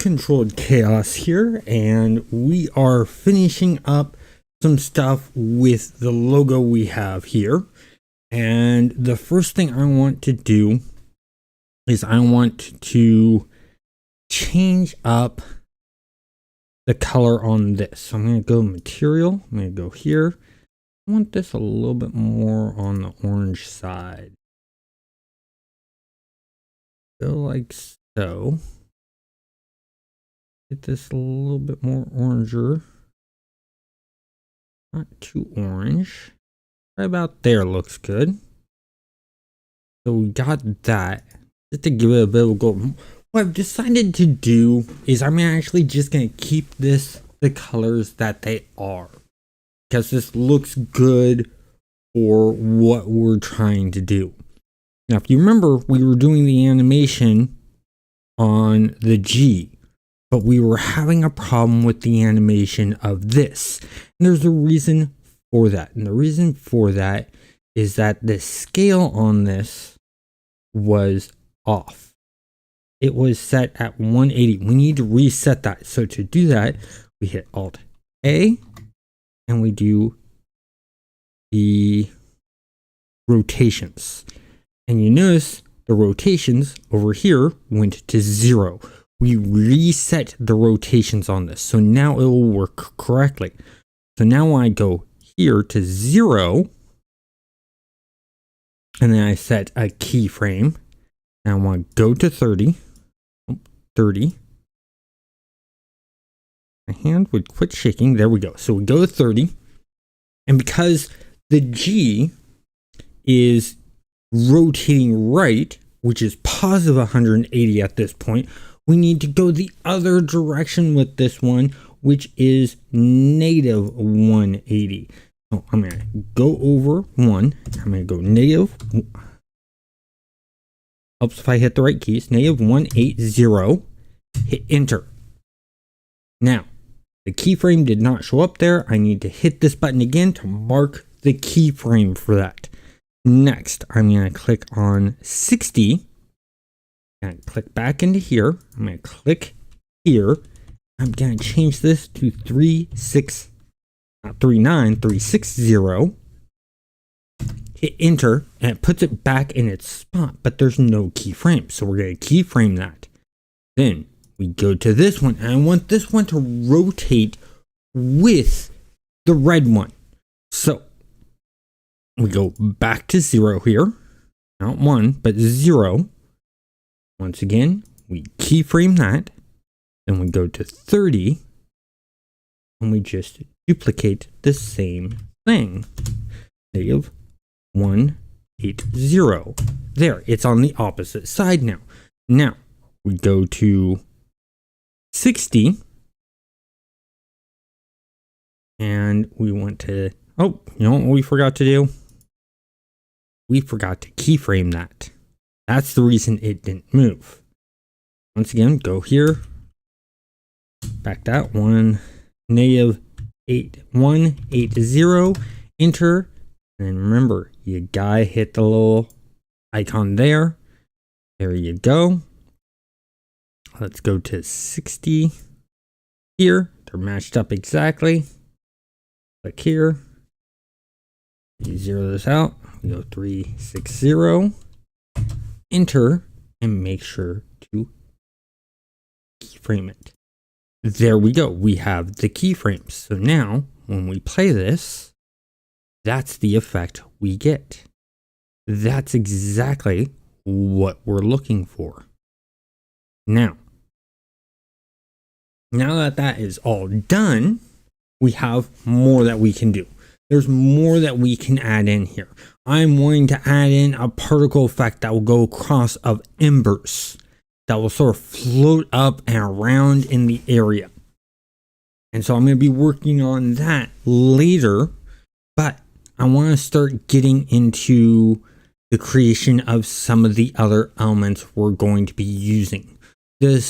Controlled Chaos here, and we are finishing up some stuff with the logo we have here. And the first thing I want to do is I want to change up the color on this. So I'm going to go material, I'm going to go here. I want this a little bit more on the orange side. Go like so. Get this a little bit more oranger. Not too orange. Right about there looks good. So we got that. Just to give it a bit of a go. What I've decided to do is I'm actually just going to keep this the colors that they are. Because this looks good for what we're trying to do. Now if you remember, we were doing the animation on the G. But we were having a problem with the animation of this. And there's a reason for that. And the reason for that is that the scale on this was off. It was set at 180. We need to reset that. So to do that, we hit Alt A and we do the rotations. And you notice the rotations over here went to 0. We reset the rotations on this. So now it will work correctly. So now when I go here to 0, and then I set a keyframe, and I want to go to 30. 30. My hand would quit shaking. There we go. So we go to 30. And because the G is rotating right, which is positive 180 at this point, we need to go the other direction with this one, which is negative 180. So I'm going to go over 1. I'm going to go negative. Helps if I hit the right keys. Negative 180. Hit enter. Now, the keyframe did not show up there. I need to hit this button again to mark the keyframe for that. Next, I'm going to click on 60. And click back into here. I'm going to click here. I'm going to change this to 360. Hit enter and it puts it back in its spot, but there's no keyframe. So we're going to keyframe that. Then we go to this one and I want this one to rotate with the red one. So we go back to 0 here. Not 1, but 0. Once again, we keyframe that, then we go to 30, and we just duplicate the same thing. Negative 180. There, it's on the opposite side now. Now, we go to 60, and we want to, oh, you know what we forgot to do? We forgot to keyframe that. That's the reason it didn't move. Once again, go here. Back that one. Negative 180. Enter. And remember, you gotta hit the little icon there. There you go. Let's go to 60 here. They're matched up exactly. Click here. You zero this out. We go 360. Enter and make sure to keyframe it. There we go. We have the keyframes. So now when we play this, that's the effect we get. That's exactly what we're looking for. Now that that is all done, we have more that we can do. There's more that we can add in here. I'm wanting to add in a particle effect that will go across of embers that will sort of float up and around in the area. And so I'm going to be working on that later, but I want to start getting into the creation of some of the other elements we're going to be using. The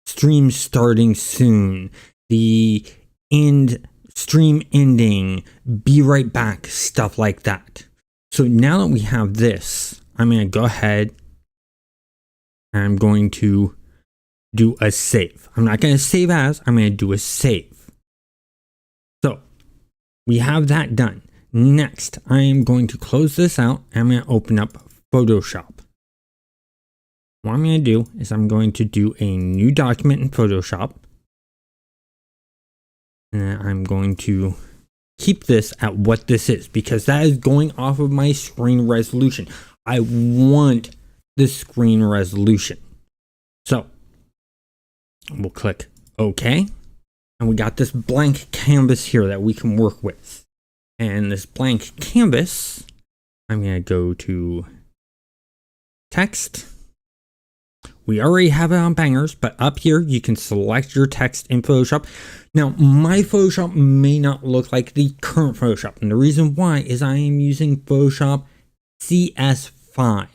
stream starting soon, the stream ending, be right back, stuff like that. So now that we have this, I'm going to go ahead and I'm going to do a save. I'm not going to save as, I'm going to do a save. So we have that done. Next, I am going to close this out and I'm going to open up Photoshop. What I'm going to do is I'm going to do a new document in Photoshop. And I'm going to keep this at what this is because that is going off of my screen resolution. I want the screen resolution. So we'll click OK. And we got this blank canvas here that we can work with. And this blank canvas, I'm going to go to text. We already have it on bangers, but up here you can select your text in Photoshop. Now, my Photoshop may not look like the current Photoshop. And the reason why is I am using Photoshop CS5.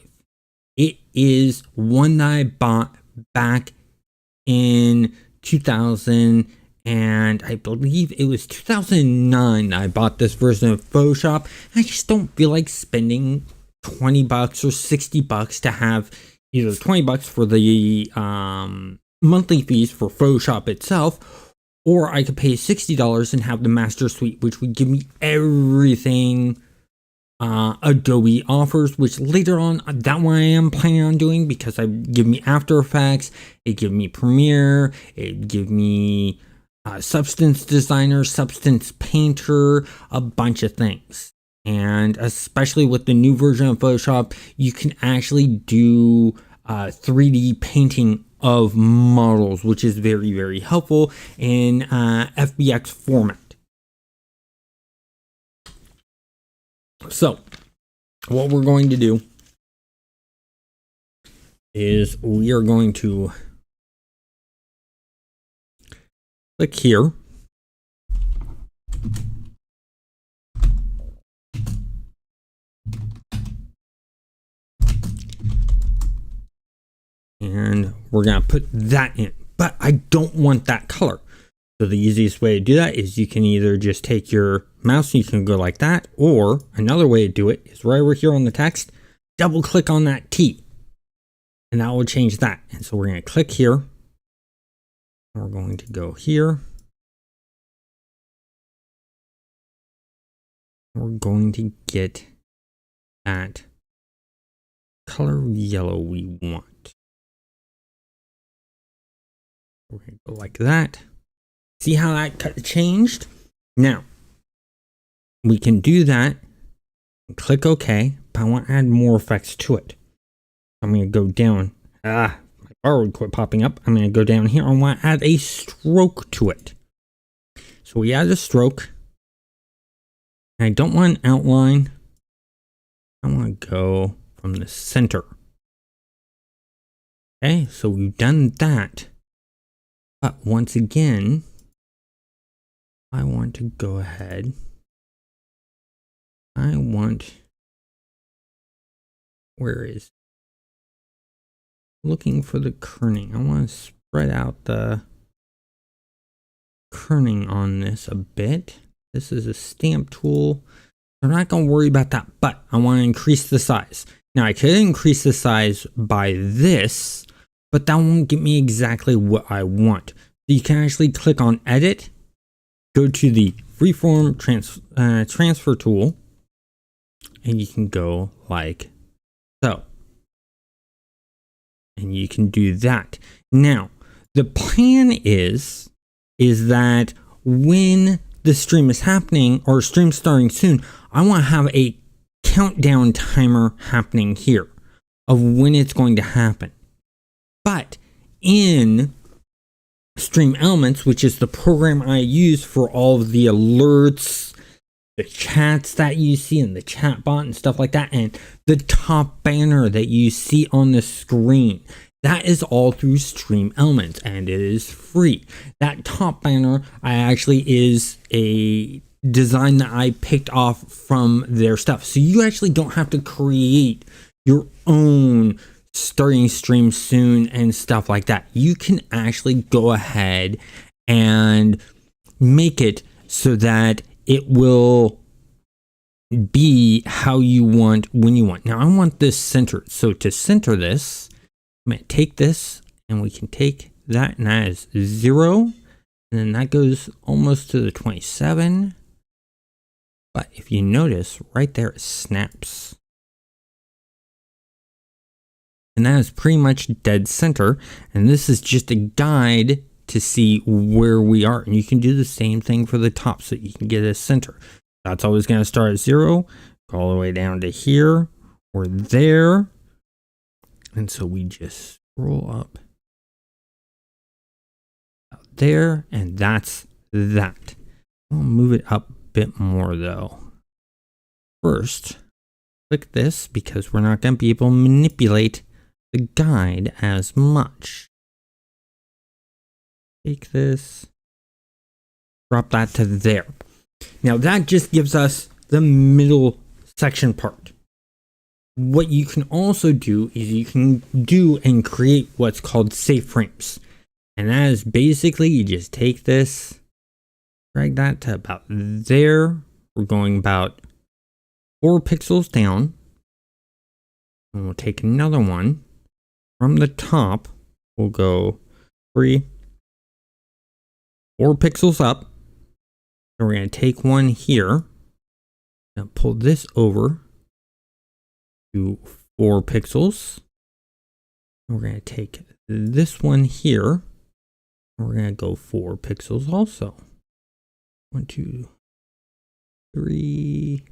It is one that I bought back in 2000. And I believe it was 2009 I bought this version of Photoshop. I just don't feel like spending $20 or $60 to have either $20 for the monthly fees for Photoshop itself, or I could pay $60 and have the Master Suite, which would give me everything Adobe offers, which later on, that one I am planning on doing because it give me After Effects, it give me Premiere, it give me Substance Designer, Substance Painter, a bunch of things. And especially with the new version of Photoshop, you can actually do 3D painting of models, which is very, very helpful in FBX format. So what we're going to do is we are going to click here. And we're going to put that in, but I don't want that color. So the easiest way to do that is you can either just take your mouse and you can go like that, or another way to do it is right over here on the text, double click on that T and that will change that. And so we're going to click here. We're going to go here. We're going to get that color yellow we want. We're going to go like that. See how that changed? Now, we can do that and click OK, but I want to add more effects to it. I'm going to go down. My bar would quit popping up. I'm going to go down here. I want to add a stroke to it. So we add a stroke. I don't want an outline. I want to go from the center. Okay, so we've done that. But once again, I want to go ahead. I want, where is, looking for the kerning. I want to spread out the kerning on this a bit. This is a stamp tool. I'm not going to worry about that, but I want to increase the size. Now I could increase the size by this, but that won't get me exactly what I want. So you can actually click on edit, go to the freeform transfer tool, and you can go like so. And you can do that. Now, the plan is that when the stream is happening, or stream starting soon, I want to have a countdown timer happening here of when it's going to happen. But in Stream Elements, which is the program I use for all of the alerts, the chats that you see and the chat bot and stuff like that, and the top banner that you see on the screen, that is all through Stream Elements and it is free. That top banner is a design that I picked off from their stuff. So you actually don't have to create your own starting stream soon and stuff like that. You can actually go ahead and make it so that it will be how you want when you want. Now I want this centered. So to center this, I'm going to take this and we can take that, and that is 0. And then that goes almost to the 27. But if you notice, right there it snaps. And that is pretty much dead center. And this is just a guide to see where we are. And you can do the same thing for the top so you can get a center. That's always going to start at 0, go all the way down to here or there. And so we just scroll up out there, and that's that. I'll move it up a bit more though. First, click this because we're not going to be able to manipulate the guide as much. Take this, drop that to there. Now that just gives us the middle section part. What you can also do is you can do and create what's called safe frames. And that is basically you just take this, drag that to about there. We're going about 4 pixels down. And we'll take another one from the top. We'll go 4 pixels up. And we're going to take one here. Now pull this over to 4 pixels. We're going to take this one here. We're going to go 4 pixels also. 1, 2, 3.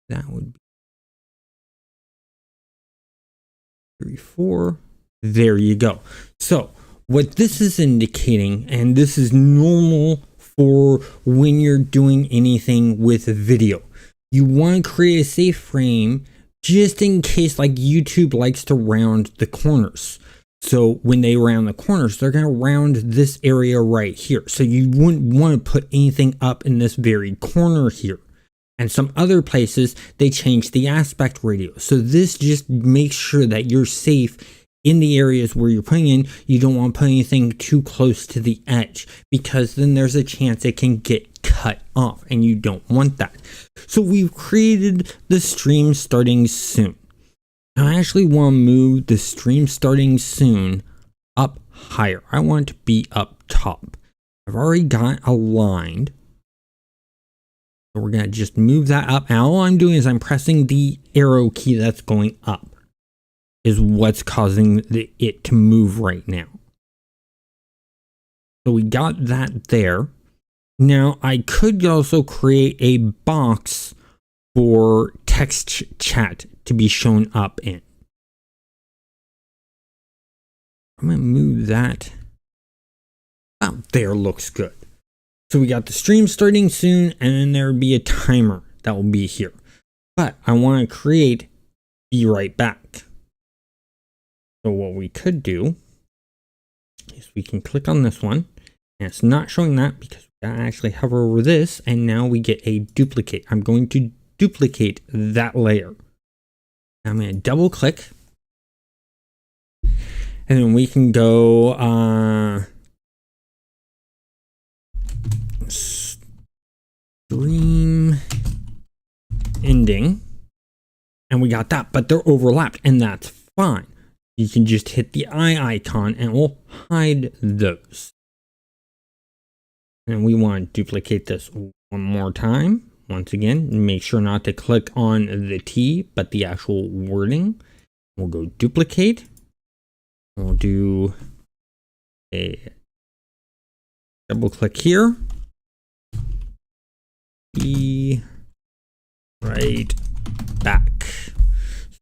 That would be 3, 4. There you go. So what this is indicating, and this is normal for when you're doing anything with video, you want to create a safe frame just in case, like YouTube likes to round the corners. So when they round the corners, they're going to round this area right here. So you wouldn't want to put anything up in this very corner here. And some other places, they change the aspect ratio. So this just makes sure that you're safe in the areas where you're putting in. You don't want to put anything too close to the edge, because then there's a chance it can get cut off, and you don't want that. So we've created the stream starting soon. Now I actually want to move the stream starting soon up higher. I want it to be up top. I've already got it aligned. So we're going to just move that up. And all I'm doing is I'm pressing the arrow key that's going up, is what's causing it to move right now. So we got that there. Now I could also create a box for text chat to be shown up in. I'm going to move that. Oh, there, looks good. So we got the stream starting soon, and then there would be a timer that will be here. But I want to create be right back. So what we could do is we can click on this one, and it's not showing that because we gotta actually hover over this, and now we get a duplicate. I'm going to duplicate that layer. I'm going to double click, and then we can go stream ending, and we got that, but they're overlapped, and that's fine. You can just hit the eye icon and we'll hide those. And we want to duplicate this one more time. Once again, make sure not to click on the T, but the actual wording. We'll go duplicate. We'll do a double click here. Be right back.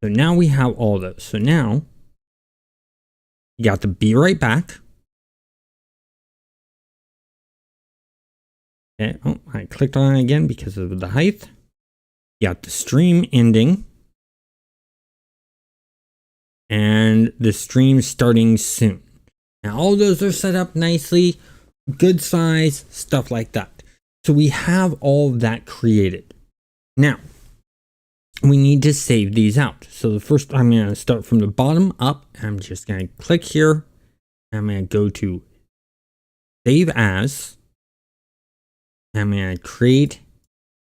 So now we have all those. So now you got the be right back. Okay. Oh, I clicked on it again because of the height. You got the stream ending. And the stream starting soon. Now all those are set up nicely. Good size, stuff like that. So we have all that created. Now, we need to save these out. So the first, I'm going to start from the bottom up. I'm just going to click here. I'm going to go to save as. I'm going to create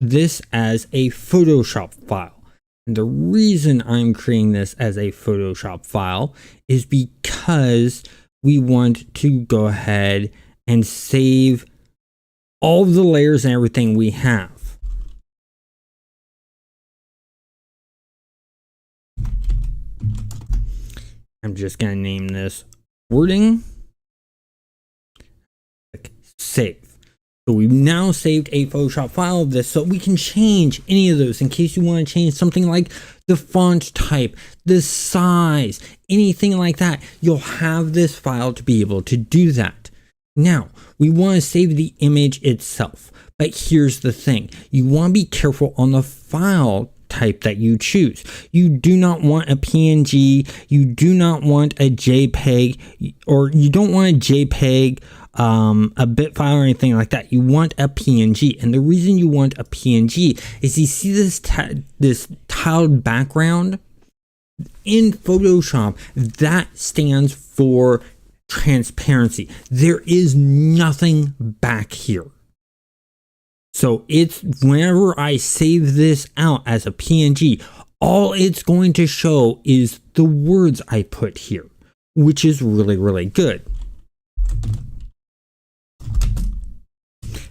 this as a Photoshop file. And the reason I'm creating this as a Photoshop file is because we want to go ahead and save all the layers and everything we have. I'm just going to name this wording. Click save. So we've now saved a Photoshop file of this, so we can change any of those in case you want to change something like the font type, the size, anything like that. You'll have this file to be able to do that. Now, we want to save the image itself, but here's the thing. You want to be careful on the file type that you choose. You do not want a PNG, you do not want a JPEG, or you don't want a JPEG, a bit file or anything like that. You want a PNG, and the reason you want a PNG is you see this tiled background in Photoshop. That stands for transparency. There is nothing back here. So it's whenever I save this out as a PNG, all it's going to show is the words I put here, which is really, really good.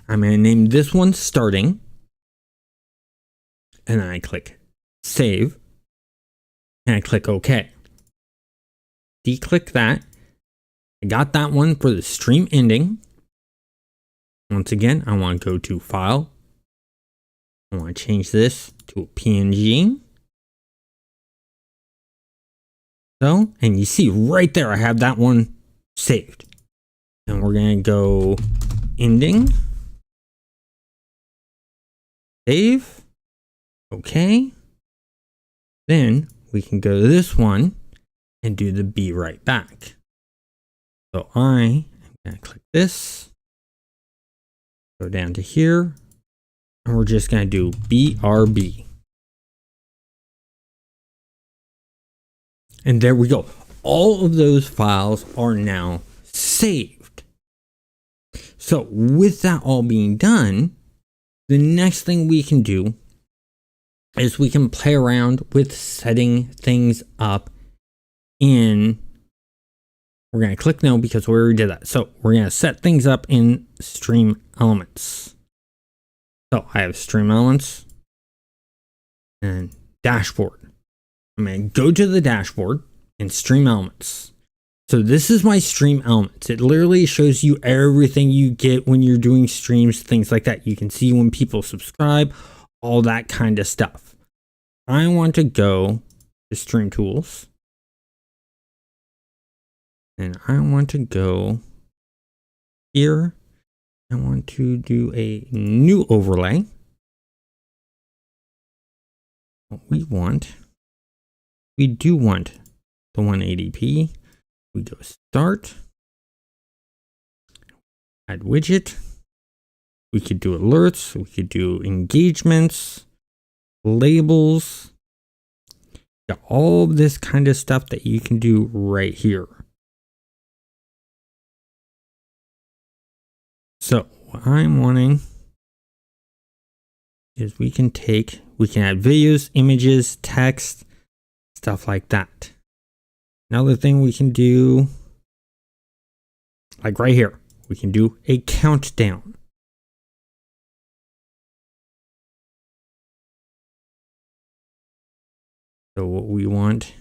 I'm going to name this one starting, and then I click save, and I click OK. Declick that. I got that one for the stream ending. Once again, I want to go to File. I want to change this to a PNG. So, and you see right there, I have that one saved. And we're going to go ending. Save. Okay. Then we can go to this one and do the be right back. So I am going to click this. Go down to here, and we're just going to do BRB. And there we go. All of those files are now saved. So with that all being done, the next thing we can do is we can play around with setting things up in, we're going to click no because we already did that. So we're going to set things up in Stream Elements. So I have Stream Elements and Dashboard. I'm going to go to the dashboard and Stream Elements. So this is my Stream Elements. It literally shows you everything you get when you're doing streams, things like that. You can see when people subscribe, all that kind of stuff. I want to go to Stream Tools. And I want to go here. I want to do a new overlay. What we do want the 180p. We go Start, add widget. We could do alerts. We could do engagements, labels. Got all of this kind of stuff that you can do right here. So what I'm wanting is we can add videos, images, text, stuff like that. Another thing we can do, like right here, we can do a countdown. So what we want to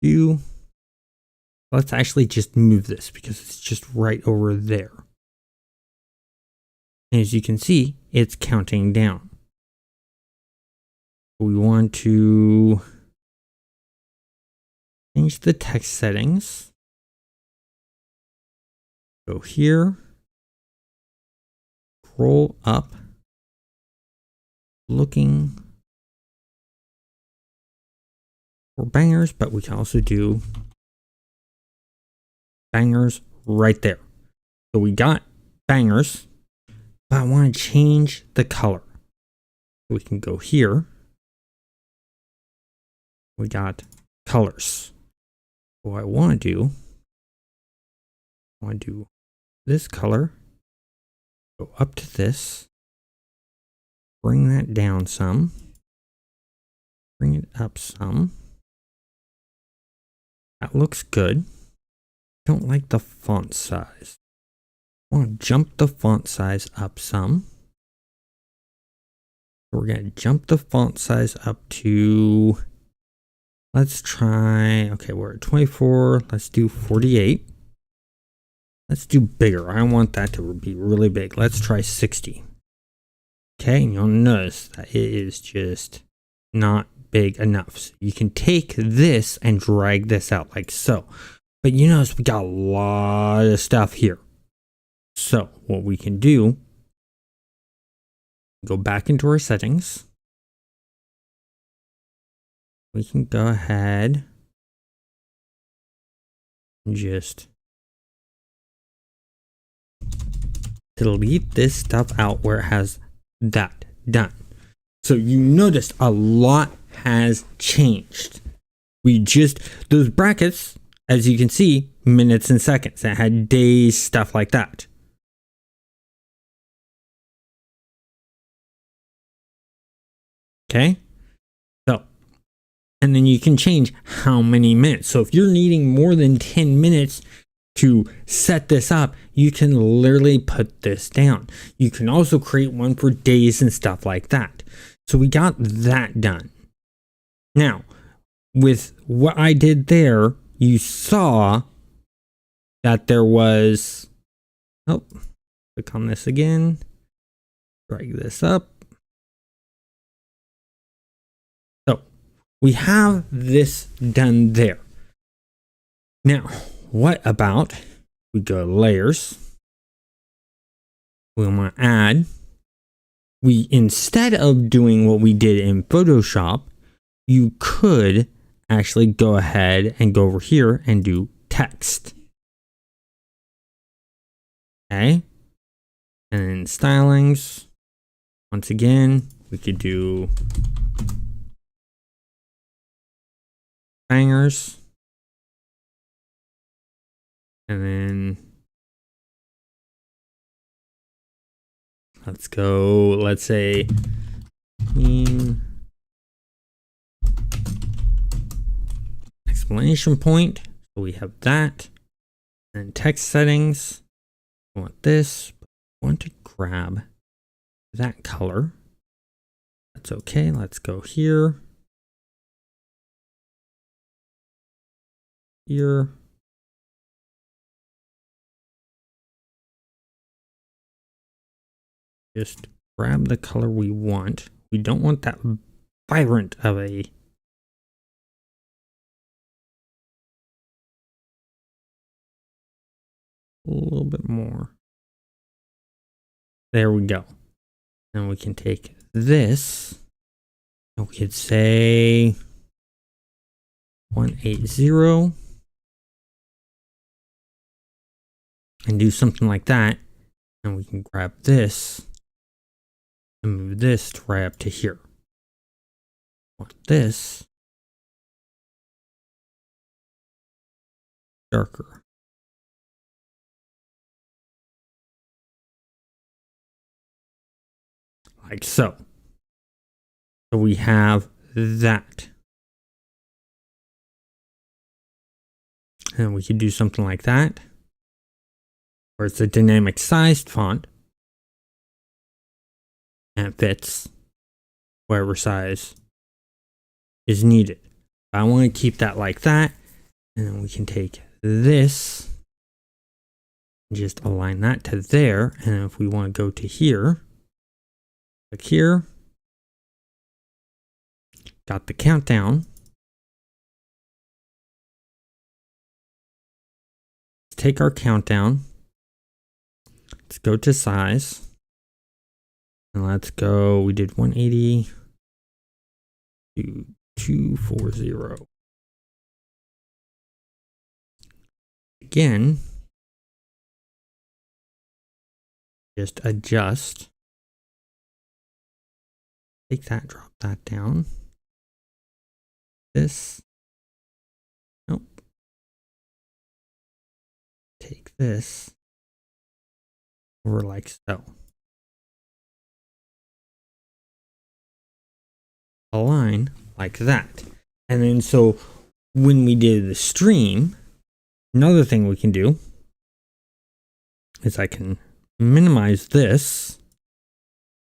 do, let's actually just move this because it's just right over there. And as you can see, it's counting down. We want to change the text settings. Go here, scroll up, looking for bangers, but we can also do bangers right there. So we got bangers, but I want to change the color. We can go here. We got colors. What I want to do this color, go up to this, bring that down some, bring it up some. That that looks good. Don't like the font size. I want to jump the font size up some. We're going to jump the font size up to, let's try, okay, we're at 24. Let's do 48. Let's do bigger. I want that to be really big. Let's try 60. Okay, and you'll notice that it is just not big enough. So you can take this and drag this out like so. But you notice we got a lot of stuff here. So what we can do, go back into our settings. We can go ahead and just delete this stuff out where it has that done. So you notice a lot has changed. Those brackets, as you can see, minutes and seconds. It had days, stuff like that. Okay. So, and then you can change how many minutes. So if you're needing more than 10 minutes to set this up, you can literally put this down. You can also create one for days and stuff like that. So we got that done. Now, with what I did there, you saw that there was, oh, click on this again, drag this up. So we have this done there. Now, what about we go to layers? We want to add. Instead of doing what we did in Photoshop, you could actually go ahead and go over here and do text. Okay. And then stylings. Once again, we could do bangers. And then let's go, let's say exclamation point. So we have that. And text settings. I want this. I want to grab that color. That's okay. Let's go here. Here. Just grab the color we want. We don't want that vibrant of a little bit more. There we go. Now we can take this and we could say 180 and do something like that. And we can grab this and move this to right up to here. Want this darker. Like so. So we have that. And we could do something like that. Or it's a dynamic sized font. And it fits whatever size is needed. I want to keep that like that. And then we can take this and just align that to there. And if we want to go to here, click here. Got the countdown. Let's take our countdown. Let's go to size. And let's go, we did 180 to 240. Again, just adjust. Take that, drop that down. This. Nope. Take this over like so. Align like that. And then so when we did the stream, another thing we can do is I can minimize this.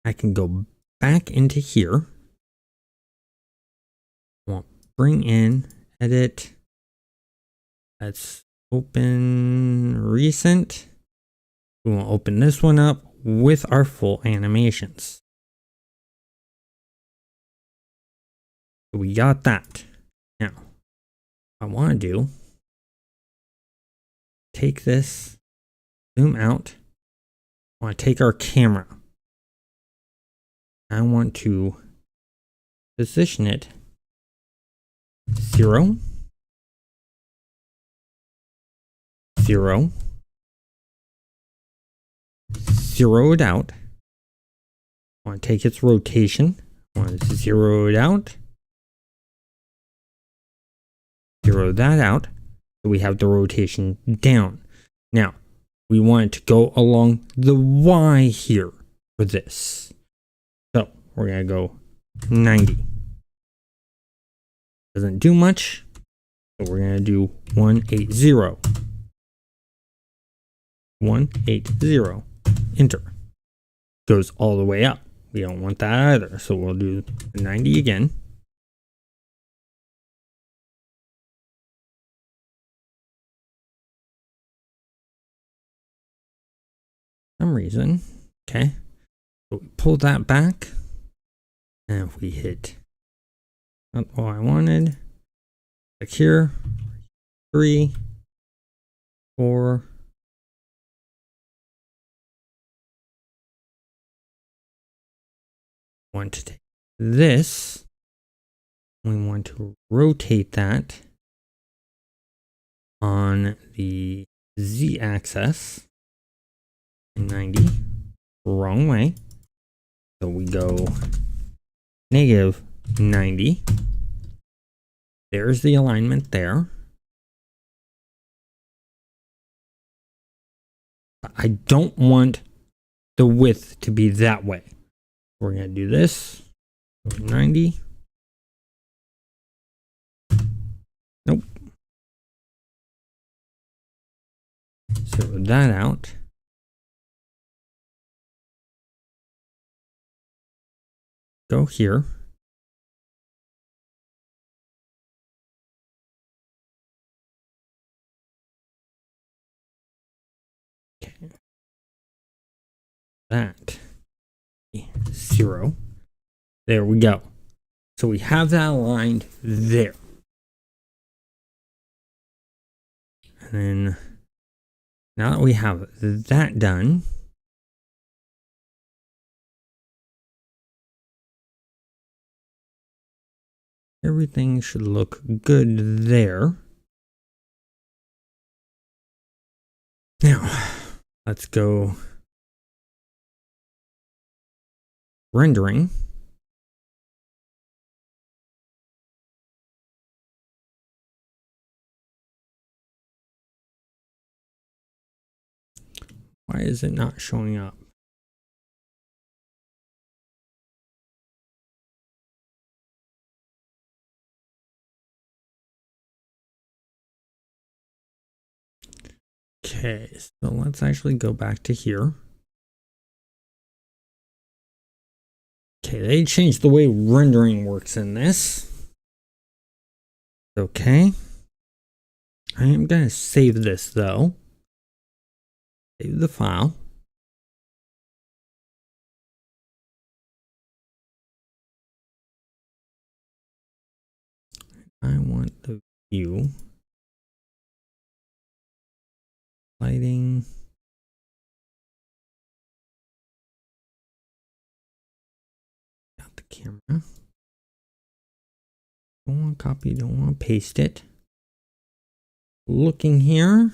I can go back into here. We'll bring in, edit. Let's open recent. We will open this one up with our full animations. We got that. Now, I want to do, take this, zoom out. I want to take our camera. I want to position it 0, 0, 0 it out. I want to take its rotation. I want to 0 it out. 0 that out. So we have the rotation down. Now, we want it to go along the Y here for this. So we're going to go 90. Doesn't do much. So we're going to do 180. 180. Enter. Goes all the way up. We don't want that either. So we'll do 90 again. Some reason. Okay. So we pull that back. And if we hit not what I wanted, like here, 3, 4, want to take this. We want to rotate that on the Z axis. 90, wrong way. So we go negative 90. There's the alignment there. I don't want the width to be that way. We're going to do this. 90. Nope. Zero that out. Go here. Okay. That 0. There we go. So we have that aligned there. And then now that we have that done, everything should look good there. Now, let's go rendering. Why is it not showing up? Okay, so let's actually go back to here. Okay, they changed the way rendering works in this. Okay. I am going to save this though. Save the file. I want the view. Lighting. Got the camera. Don't want to copy, don't want to paste it. Looking here.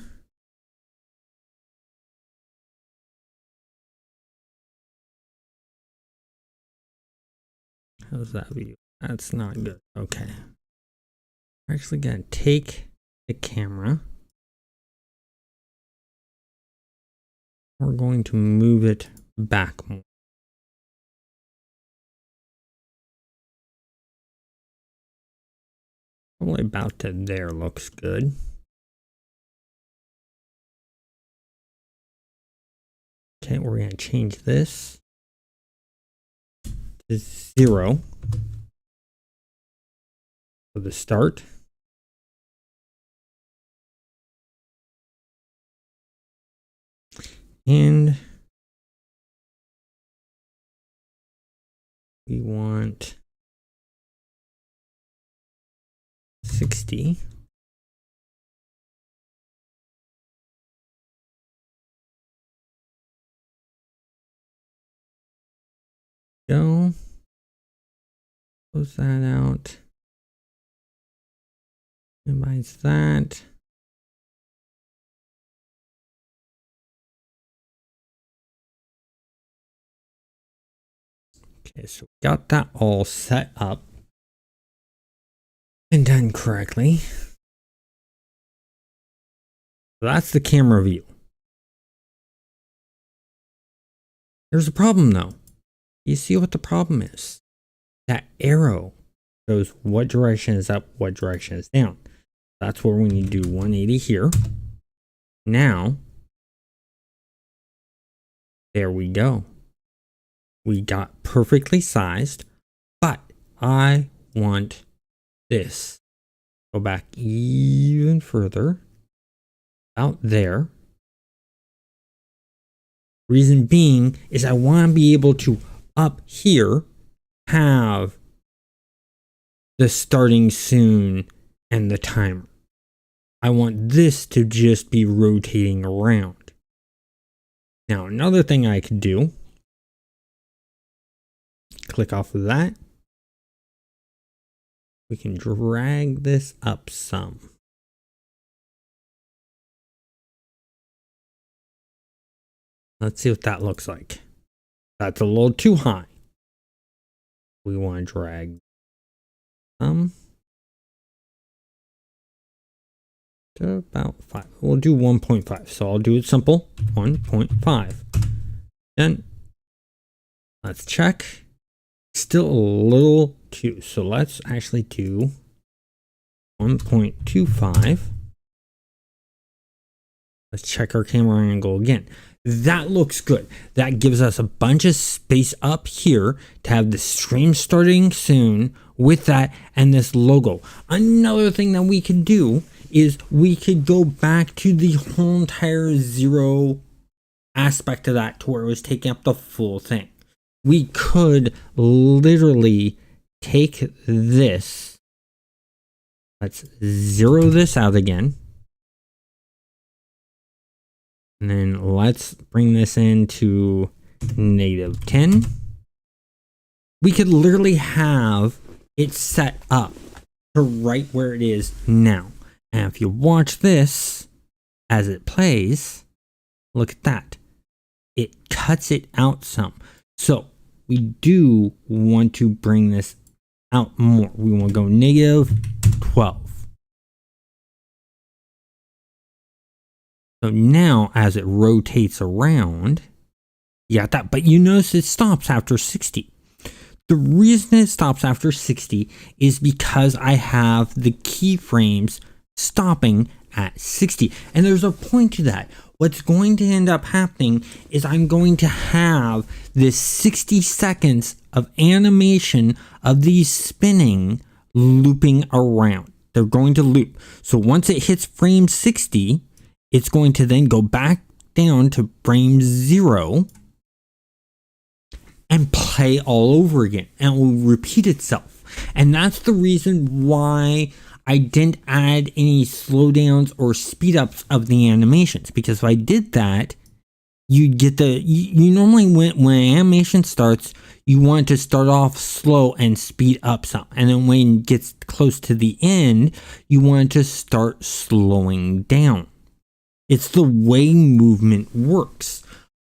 How's that view? That's not good. Okay. We're actually going to take the camera. We're going to move it back more. Probably about to there looks good. Okay, we're going to change this to 0 for the start. And we want 60. Go. Close that out. Minimize that. Okay, so we got that all set up and done correctly. So that's the camera view. There's a problem though. You see what the problem is? That arrow shows what direction is up, what direction is down. That's where we need to do 180 here. Now, there we go. We got perfectly sized, but I want this. Go back even further. Out there. Reason being is I want to be able to up here have the starting soon and the timer. I want this to just be rotating around. Now another thing I could do, click off of that. We can drag this up some. Let's see what that looks like. That's a little too high. We want to drag some to about 5. We'll do 1.5. So I'll do it simple. 1.5. Then let's check. Still a little too. So let's actually do 1.25. Let's check our camera angle again. That looks good. That gives us a bunch of space up here to have the stream starting soon with that and this logo. Another thing that we could do is we could go back to the whole entire 0 aspect of that to where it was taking up the full thing. We could literally take this. Let's 0 this out again. And then let's bring this into -10. We could literally have it set up to right where it is now. And if you watch this as it plays, look at that. It cuts it out some. So we do want to bring this out more. We want to go -12. So now as it rotates around, you got that. But you notice it stops after 60. The reason it stops after 60 is because I have the keyframes stopping at 60. And there's a point to that. What's going to end up happening is I'm going to have this 60 seconds of animation of these spinning looping around. They're going to loop. So once it hits frame 60, it's going to then go back down to frame 0 and play all over again, and it will repeat itself. And that's the reason why I didn't add any slowdowns or speed ups of the animations, because if I did that, you'd get you normally when an animation starts, you want to start off slow and speed up some, and then when it gets close to the end, you want to start slowing down. It's the way movement works.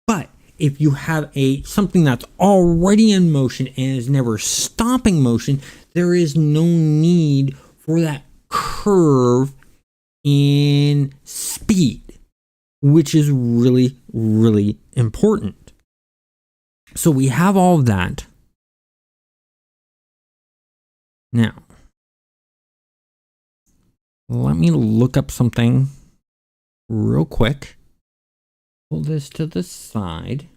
But if you have something that's already in motion and is never stopping motion, there is no need for that curve in speed, which is really, really important. So we have all of that. Now, Let me look up something real quick. Pull this to the side.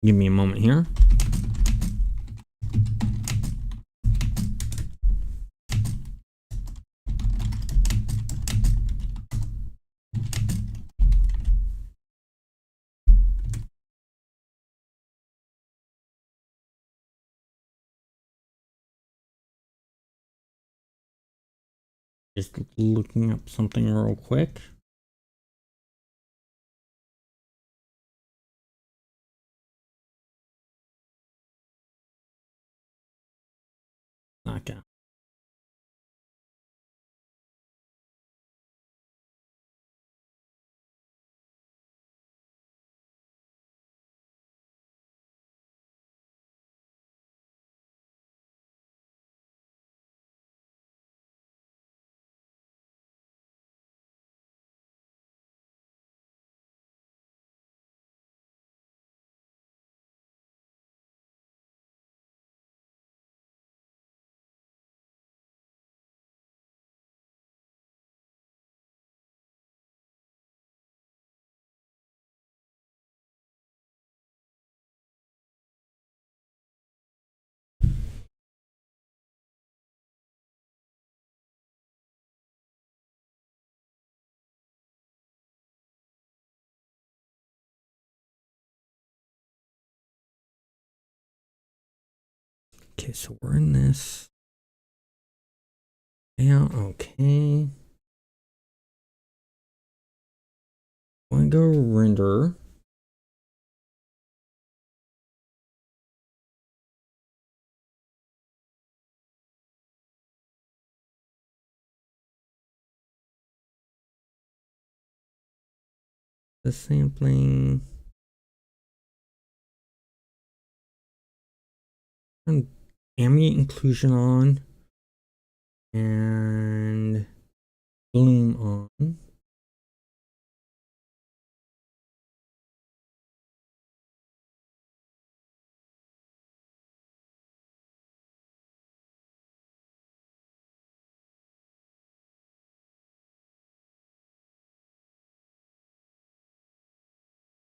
Give me a moment here. Just looking up something real quick. Okay. Okay, so we're in this. Yeah, okay. I'm going to go render. The sampling. And ambient inclusion on. And bloom on.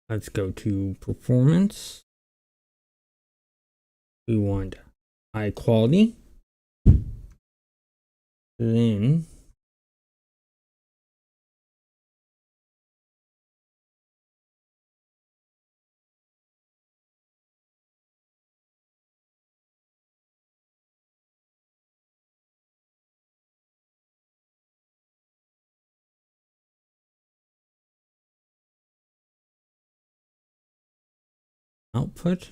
Let's go to performance. We want high quality. Then output.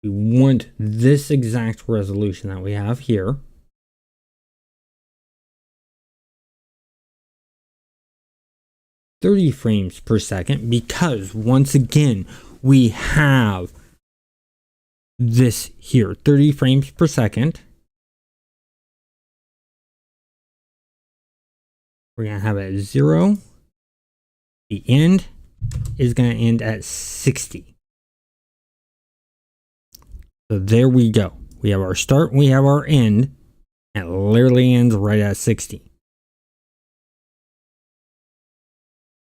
We want this exact resolution that we have here. .30 frames per second, because once again we have this here, 30 frames per second. We're gonna have it at 0. The end is gonna end at 60. So there we go. We have our start, we have our end, and it literally ends right at 60.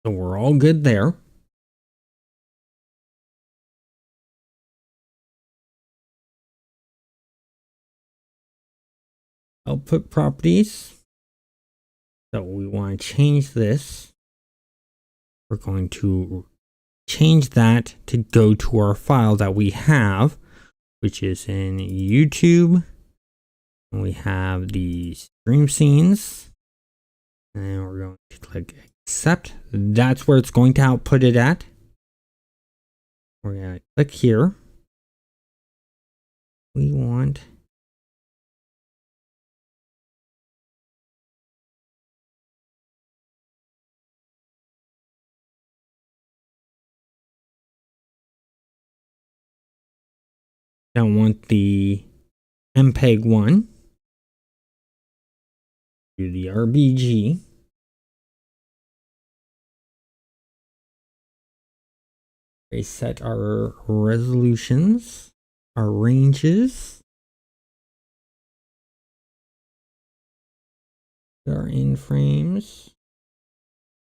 So we're all good there. Output properties. So we want to change this. We're going to change that to go to our file that we have, which is in YouTube. And we have the stream scenes. And we're going to click accept. That's where it's going to output it at. We're going to click here. We want the MPEG 1. Do the RBG. Reset our resolutions. our ranges, our in frames,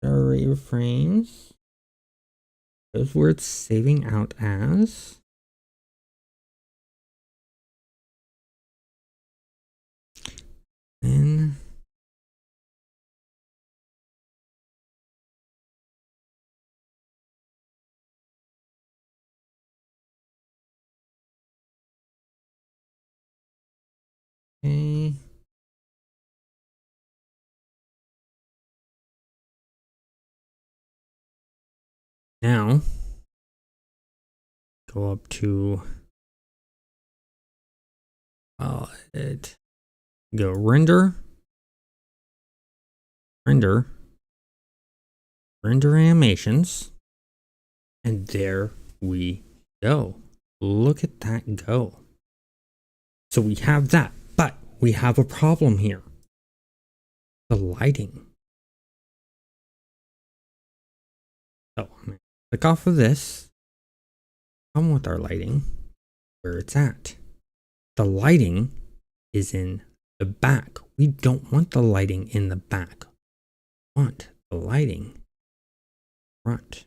our array of frames, those where it's saving out as. And okay. Now go up to go render animations, and there we go. Look at that go. So we have that, but we have a problem here. The lighting. So I'm gonna click off of this. Come with our lighting where it's at. The lighting is in the back. We don't want the lighting in the back. We want the lighting front.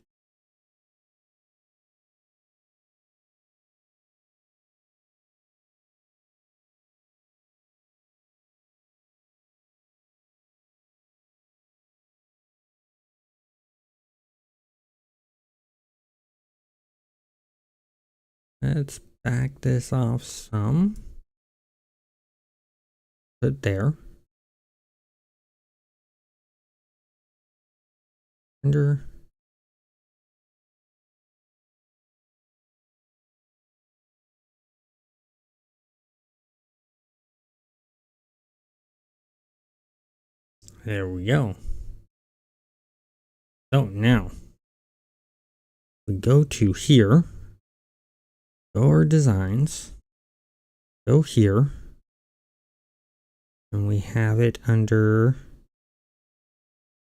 Let's back this off some. Put there. Render. There we go. So now we go to here, go our designs, go here, and we have it under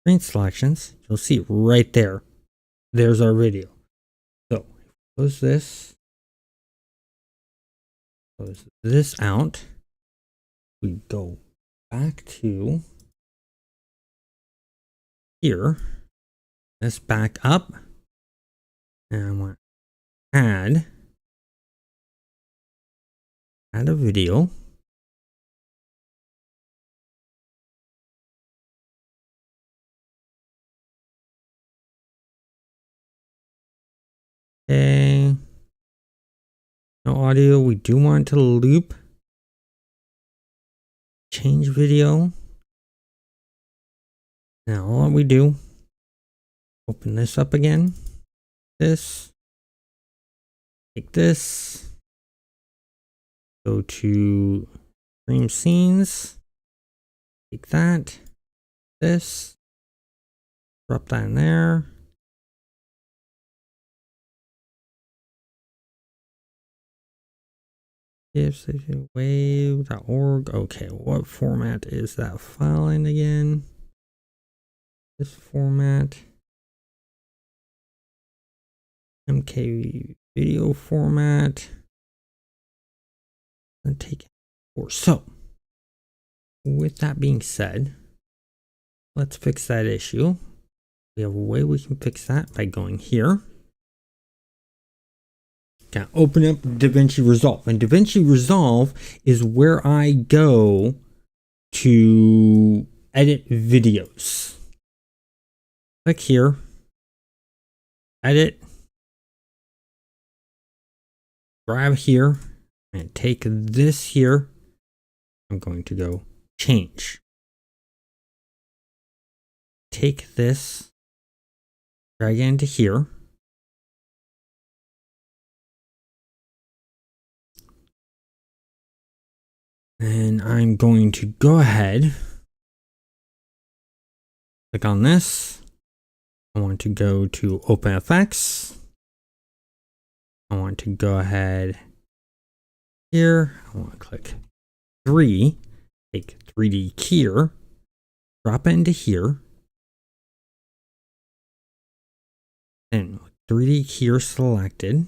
screen selections. You'll see it right there. There's our video. So close this out. We go back to here. Let's back up, and I want to add a video. Okay. No audio. We do want to loop. Change video. Now all we do, open this up again. This. Take this. Go to stream scenes. Take that. This. Drop that in there. Wave.org. Okay, what format is that file in again? This format. MK video format. And take it. So, with that being said, let's fix that issue. We have a way we can fix that by going here. Okay, open up DaVinci Resolve. And DaVinci Resolve is where I go to edit videos. Click here. Edit. Grab here. And take this here. I'm going to go change. Take this. Drag it into here. And I'm going to go ahead, click on this. I want to go to OpenFX. I want to go ahead here. I want to click 3, take 3D keyer, drop it into here. And 3D keyer selected.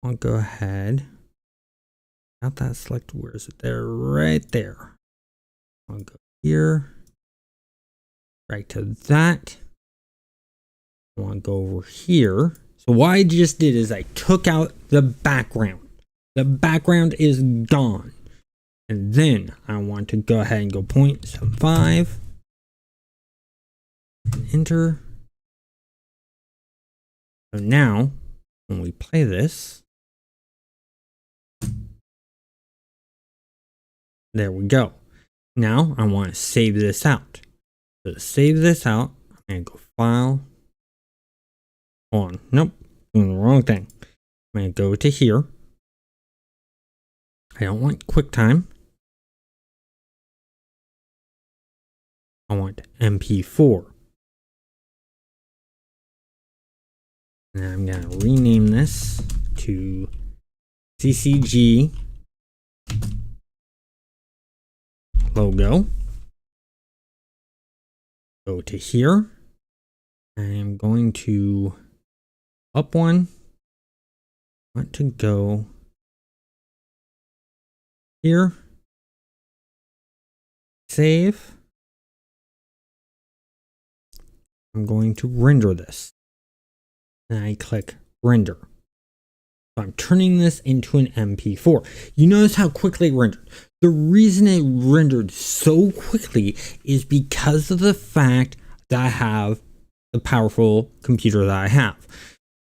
I'll go ahead. Got that selected. Where is it? There, right there. I'll go here. Right to that. I want to go over here. So what I just did is I took out the background. The background is gone. And then I want to go ahead and go 0.75. Enter. So now, when we play this, there we go. Now I want to save this out. So to save this out, I'm going to go File. Hold on. Nope. Doing the wrong thing. I'm going to go to here. I don't want QuickTime. I want MP4. And I'm going to rename this to CCG logo. Go to here. I am going to up one. I want to go here. Save. I'm going to render this. And I click render. So I'm turning this into an MP4. You notice how quickly it rendered. The reason it rendered so quickly is because of the fact that I have the powerful computer that I have.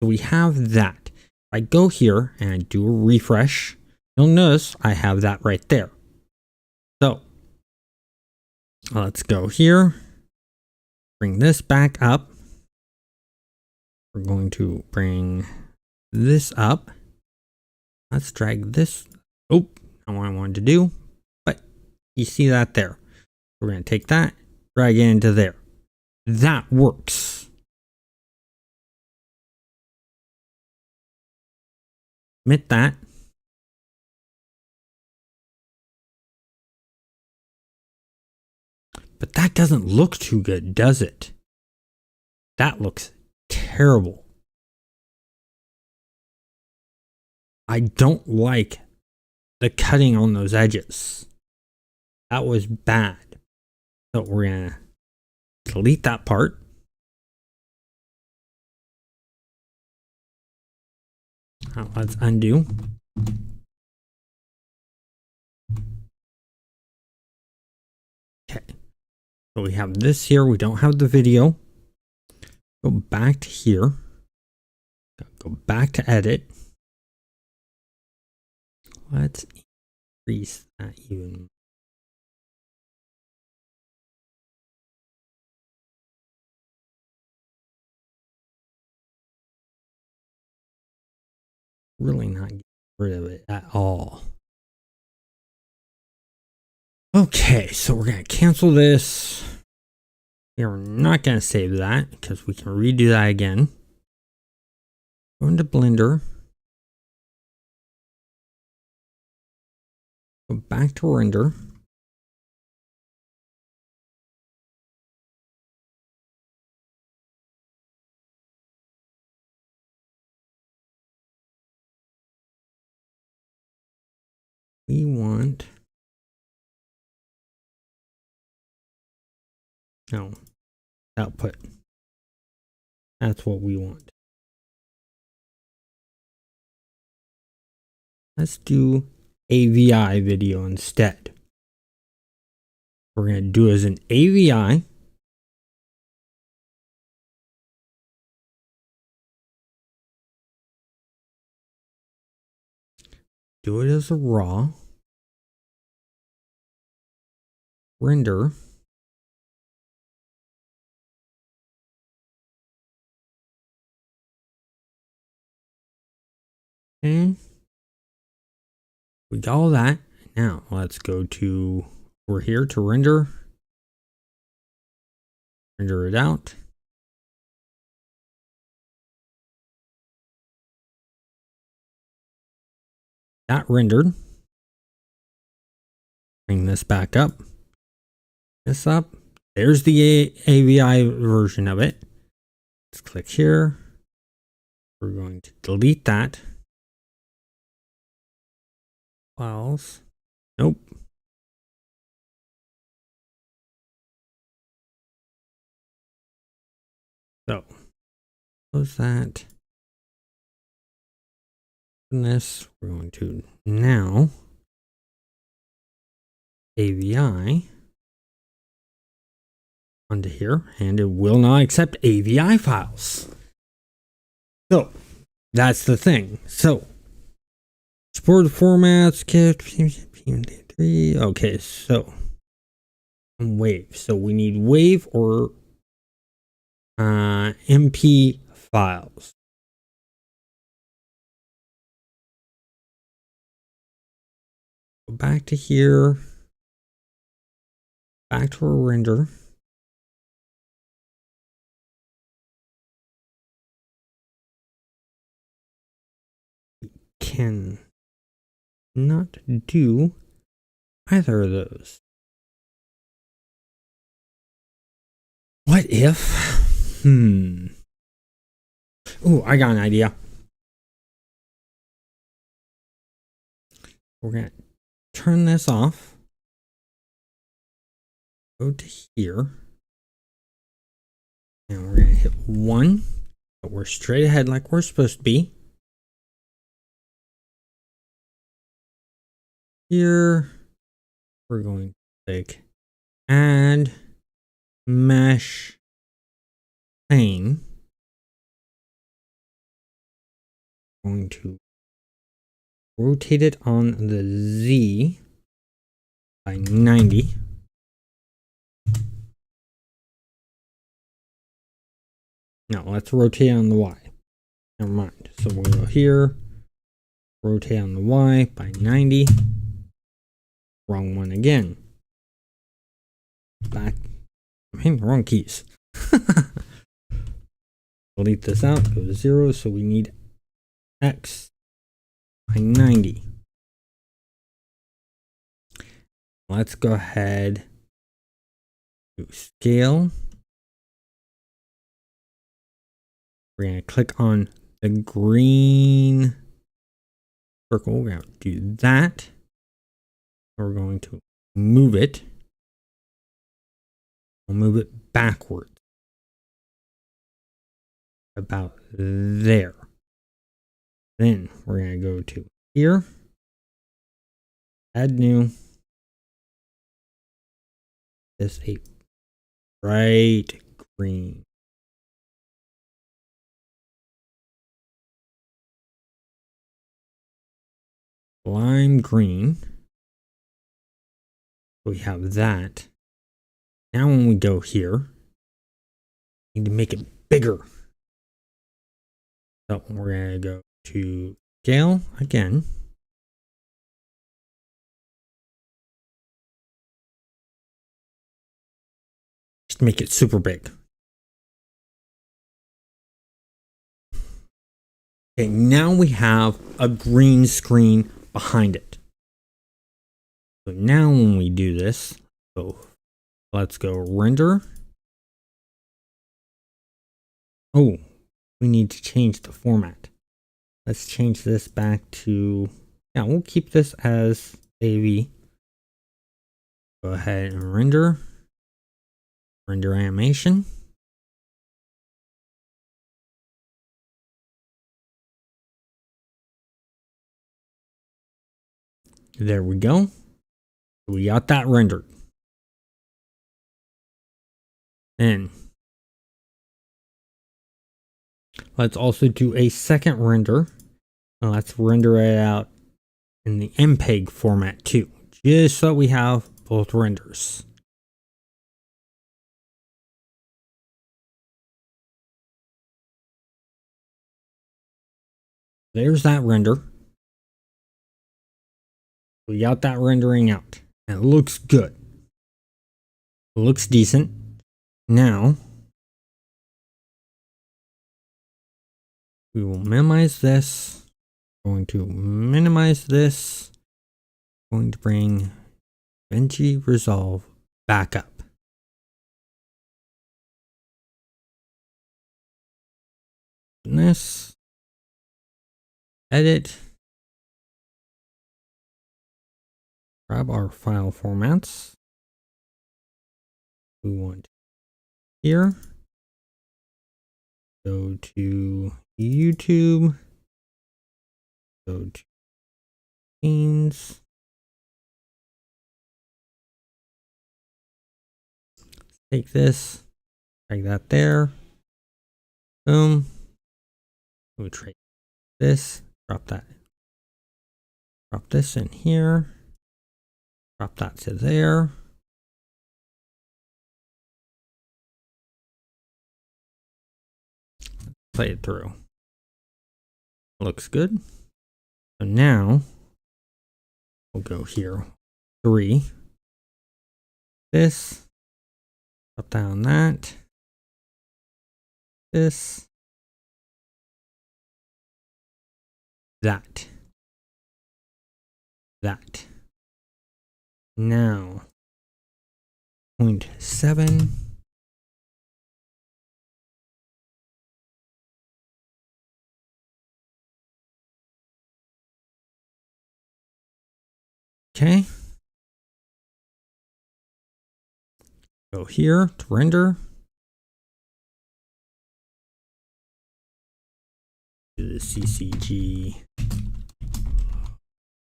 So we have that. If I go here and I do a refresh, you'll notice I have that right there. So let's go here. Bring this back up. We're going to bring this up. Let's drag this. Oh, not what I wanted to do, but you see that there. We're going to take that, drag it into there. That works. Submit that. But that doesn't look too good, does it? That looks terrible. I don't like the cutting on those edges. That was bad. So we're going to delete that part. Now let's undo. Okay. So we have this here. We don't have the video. Go back to here. Go back to edit. Let's increase that even more. Really not getting rid of it at all. Okay, so we're going to cancel this. We're not going to save that because we can redo that again. Go into Blender. Go back to render. We want, no, output. That's what we want. Let's do AVI video instead. We're going to do as an AVI. Do it as a raw. Render. Okay. We got all that. Now let's go to, we're here to render. Render it out. That rendered. Bring this back up. This up. There's the AVI version of it. Let's click here. We're going to delete that. files. Nope. So close that. And this we're going to now AVI onto here, and it will not accept AVI files. So that's the thing. So support formats, okay, so wave. So we need wave or MP files. Go back to here, back to our render. Can not do either of those. What if? Ooh, I got an idea. We're gonna turn this off. Go to here. And we're gonna hit 1. But we're straight ahead like we're supposed to be. Here we're going to click add mesh plane. Going to rotate it on the Z by 90. Now let's rotate on the Y. Never mind. So we'll go here, rotate on the Y by 90. Wrong one again. Back. I'm hitting the wrong keys. Delete this out, go to 0. So we need X by 90. Let's go ahead to scale. We're going to click on the green circle. We're going to do that. We're going to move it. We'll move it backwards. About there. Then we're going to go to here. Add new. This a bright green. Lime green. We have that. Now when we go here, we need to make it bigger. So we're going to go to scale again. Just make it super big. Okay, now we have a green screen behind it. So now when we do this, so let's go render. Oh, we need to change the format. Let's change this back to, yeah, we'll keep this as AV. Go ahead and render animation. There we go. We got that rendered. And let's also do a second render. Let's render it out in the MPEG format too, just so we have both renders. There's that render. We got that rendering out. And it looks good. It looks decent. Now, we will minimize this. Going to minimize this. Going to bring DaVinci Resolve back up. And this. Edit. grab our file formats. We want here. Go to YouTube. Go to scenes. Take this, drag that there. Boom. We trade this, drop that. Drop this in here. Drop that to there. Play it through. Looks good. So now we'll go here. 3. This. Drop down that. This. That. That. Now 0.7. Okay. Go here to render. Do the CCG.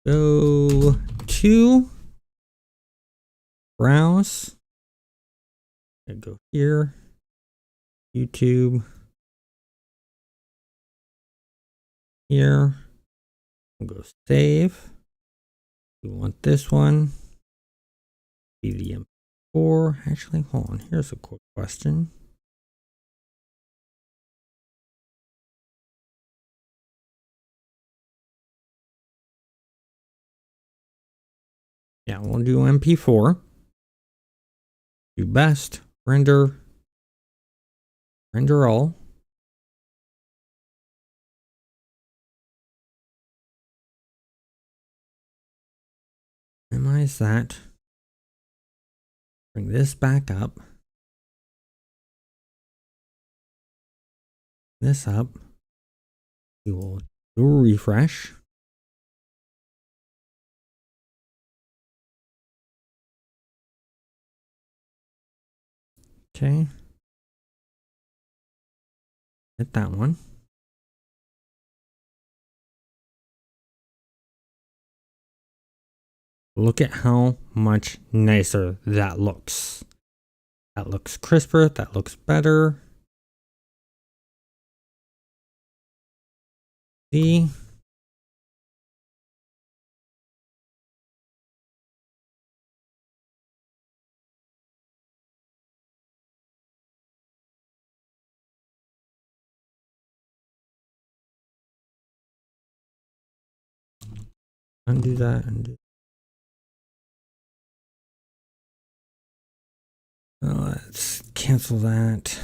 Go to browse. And go here. YouTube. Here. We'll go save. We want this one. Be the MP4. Actually, hold on. Here's a quick question. Yeah, we'll do MP4. Do best. Render. Render all. Minimize that. Bring this back up. This up. We will do a refresh. Okay. Hit that one. Look at how much nicer that looks. That looks crisper. That looks better. See? Undo that. Undo. Let's cancel that.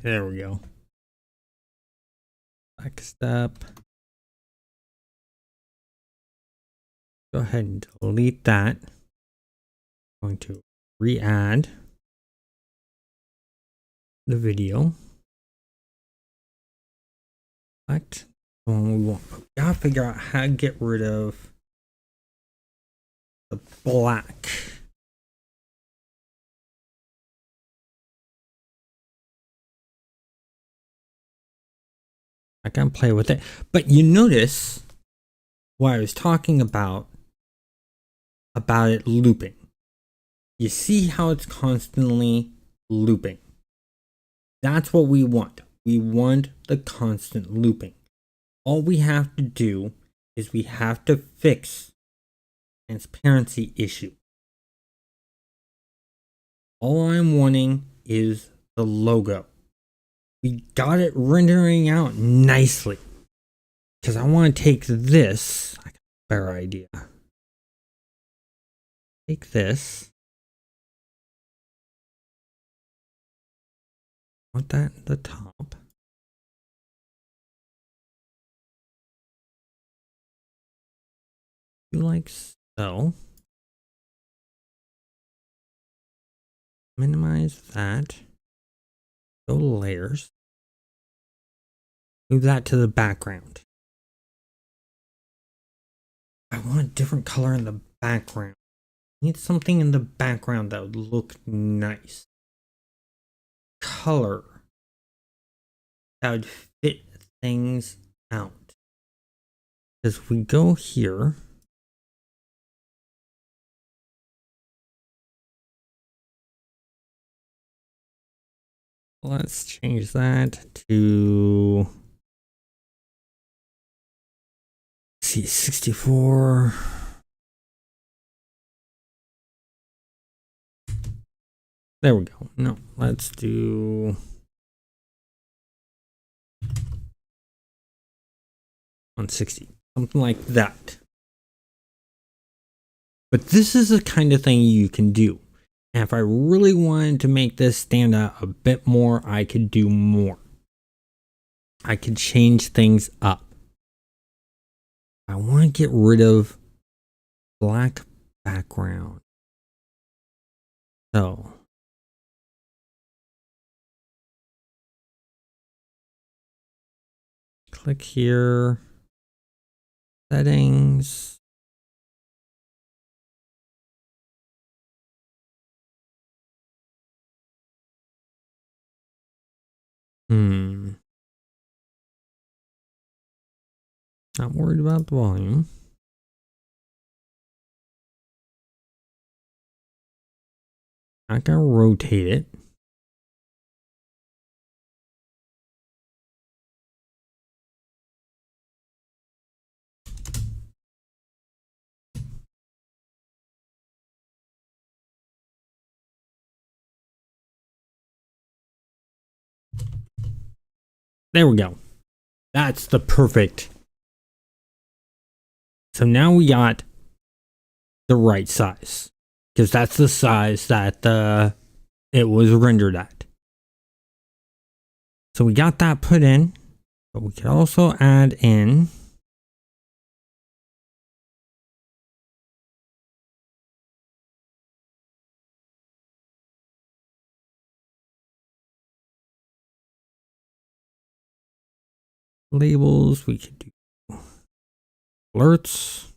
There we go. Back step. Go ahead and delete that. I'm going to re-add the video. Select the one we want. We gotta figure out how to get rid of the black. I can play with it, but you notice what I was talking about it looping. You see how it's constantly looping. That's what we want. We want the constant looping. All we have to do is we have to fix transparency issue. All I'm wanting is the logo. We got it rendering out nicely. Because I want to take this. I got a better idea. Take this. Want that at the top. Do like so. minimize that. Go to layers. Move that to the background. I want a different color in the background. I need something in the background that would look nice. Color that would fit things out. As we go here, let's change that to, see, 64. There we go. No, let's do 160, something like that. But this is the kind of thing you can do. And if I really wanted to make this stand out a bit more, I could do more. I could change things up. I want to get rid of black background. So click here, settings. Not worried about the volume. Not gonna rotate it. There we go. That's the perfect. So now we got the right size, because that's the size that it was rendered at. So we got that put in, but we could also add in labels. We could do alerts,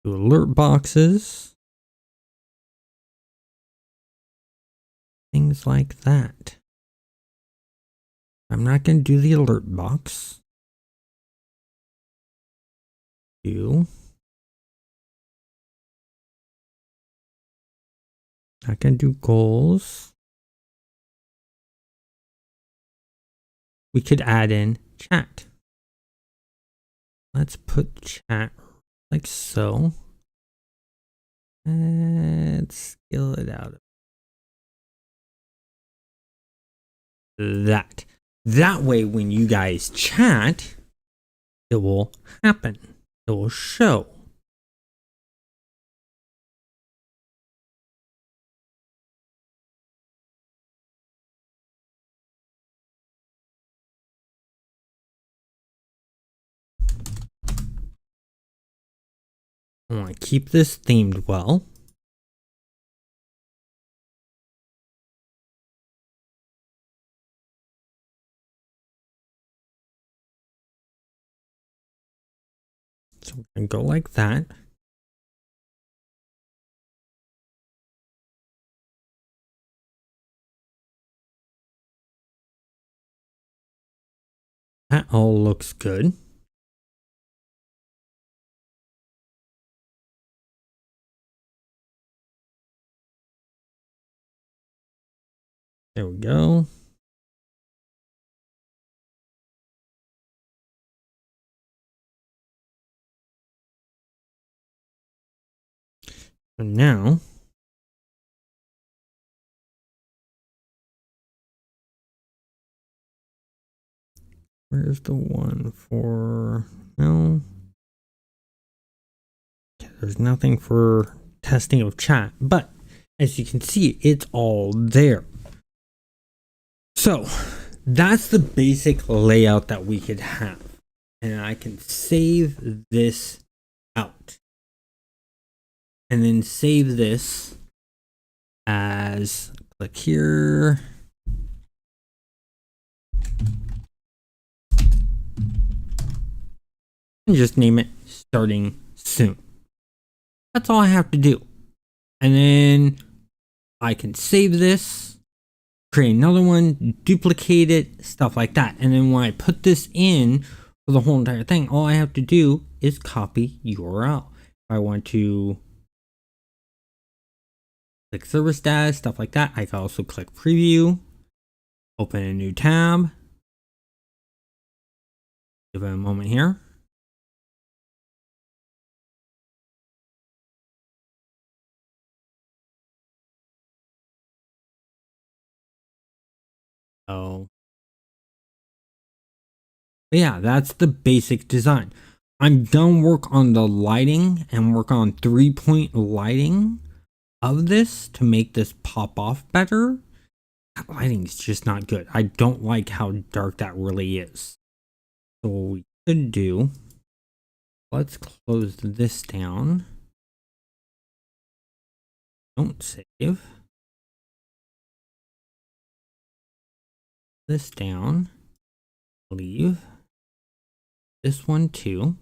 do alert boxes, things like that. I'm not going to do the alert box. Not going to do goals. We could add in chat. Let's put chat like so. Let's scale it out. That way, when you guys chat, it will happen. It will show. I want to keep this themed well. So we're going to go like that. That all looks good. There we go. So now, where's the one for, no. There's nothing for testing of chat, but as you can see, it's all there. So that's the basic layout that we could have. And I can save this out. And then save this as, click here. And just name it starting soon. That's all I have to do. And then I can save this, create another one, duplicate it, stuff like that. And then when I put this in for the whole entire thing, all I have to do is copy URL. If I want to click service status, stuff like that, I can also click preview, open a new tab, give it a moment here. Oh, but yeah, that's the basic design. I'm done work on the lighting and work on 3-point lighting of this to make this pop off better. That lighting is just not good. I don't like how dark that really is. So what we could do, let's close this down. Don't save. This down. Leave. This one too.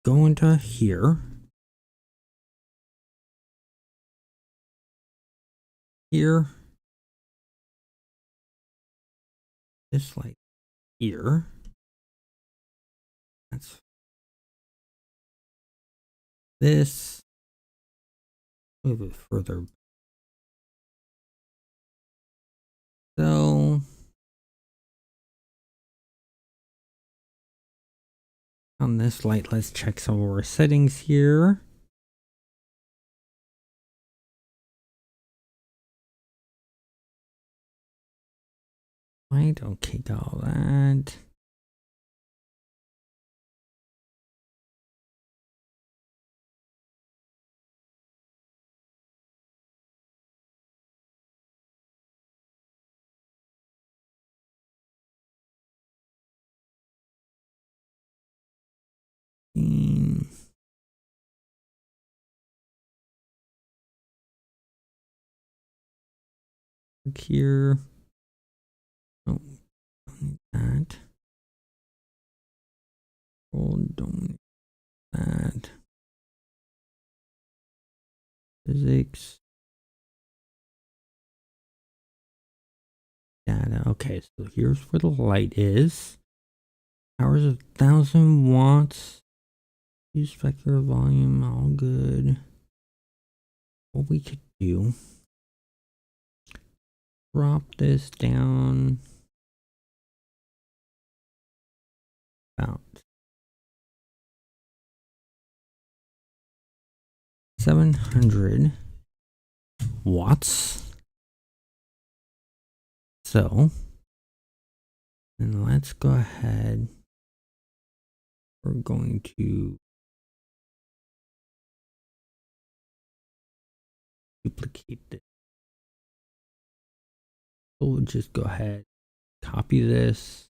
Go into here. Here. This light here. That's this. Move it further. So on this light, let's check some of our settings here. Right, okay, got all that. Look here. Oh, don't need that. Oh, don't need that. Physics. Data. Okay, so here's where the light is. Powers of 1,000 watts. Use spectral volume, all good. What we could do, drop this down about 700 watts. So, and let's go ahead. We're going to duplicate this. So we'll just go ahead, copy this,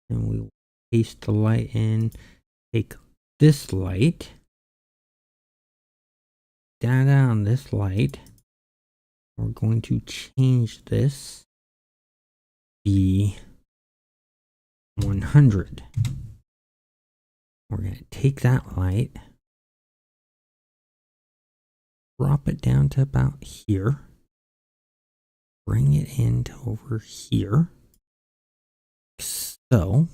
and we will paste the light in. Take this light, data on this light. We're going to change this be 100. We're going to take that light, drop it down to about here, bring it into over here. So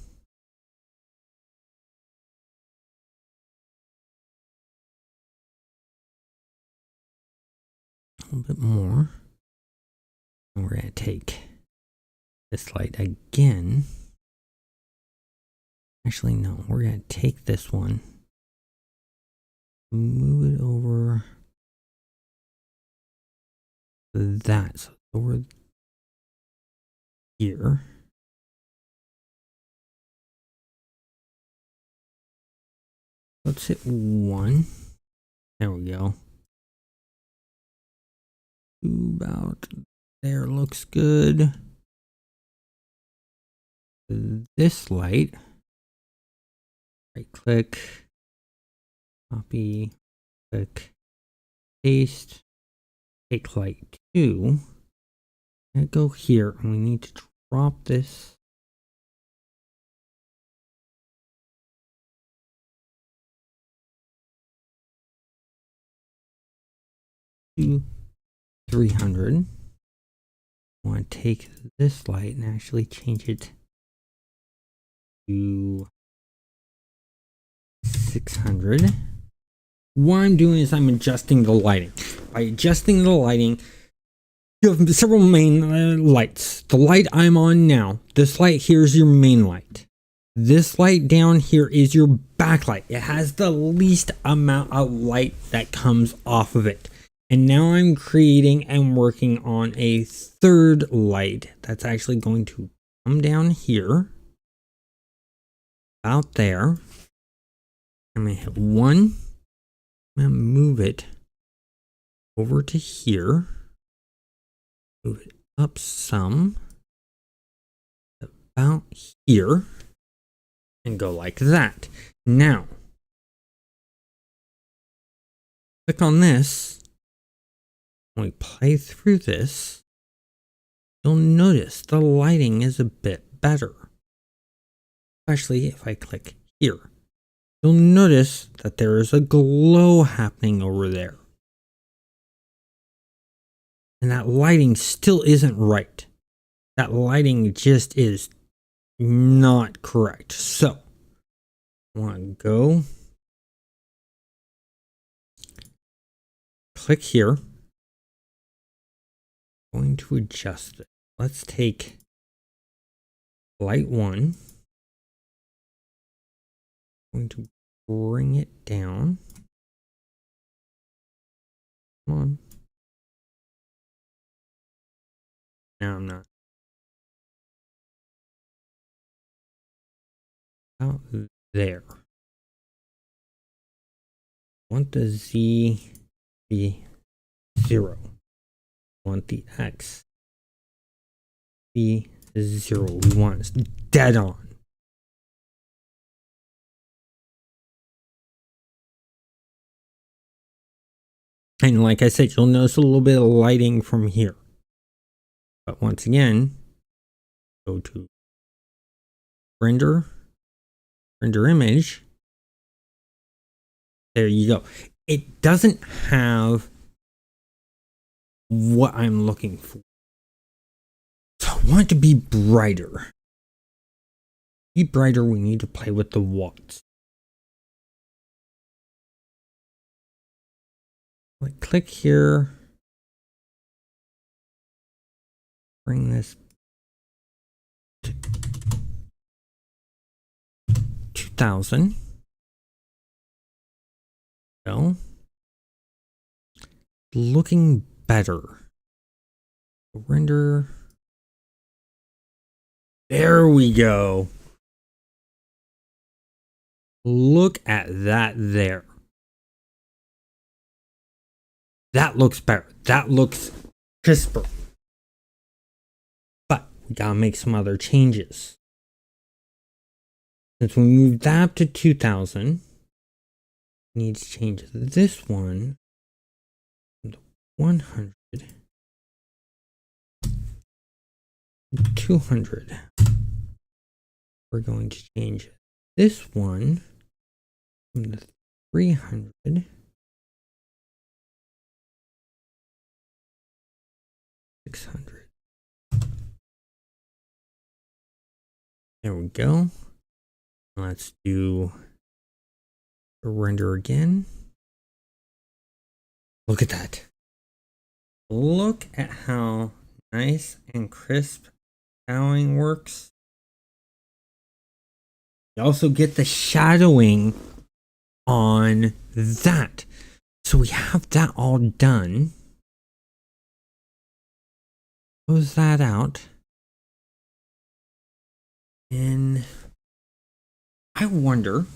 a little bit more. And we're going to take this light again. Actually, no, we're going to take this one, move it over that. So over here. Let's hit 1. There we go. About there, looks good. This light, right click, copy, click, paste. take light 2 and go here, and we need to drop this to 300. I want to take this light and actually change it to 600. What I'm doing is I'm adjusting the lighting. By adjusting the lighting, you have several main lights. The light I'm on now, this light here is your main light. This light down here is your backlight. It has the least amount of light that comes off of it. And now I'm creating and working on a third light that's actually going to come down here, about there. I'm going to hit 1. I'm going to move it over to here. Move it up some, about here, and go like that. Now, click on this. When we play through this, you'll notice the lighting is a bit better. Especially if I click here. You'll notice that there is a glow happening over there. And that lighting still isn't right. That lighting just is not correct. So, I want to go, click here. I'm going to adjust it. Let's take light 1. I'm going to bring it down. Come on. Now I'm not. Out there. I want the Z be 0. I want the X be 0. We want it dead on. And like I said, you'll notice a little bit of lighting from here. But once again, go to render image. There you go. It doesn't have what I'm looking for. So I want it to be brighter. To be brighter, we need to play with the watts. Like, click here. Bring this to 2000. Well, looking better. Render. There we go. Look at that there. That looks better. That looks crisper. But we gotta make some other changes. Since we moved that up to 2000, we need to change this one to 100. 200. We're going to change this one from the 300 600. There we go. Let's do the render again. Look at that. Look at how nice and crisp shadowing works. You also get the shadowing on that. So we have that all done. Close that out. And I wonder.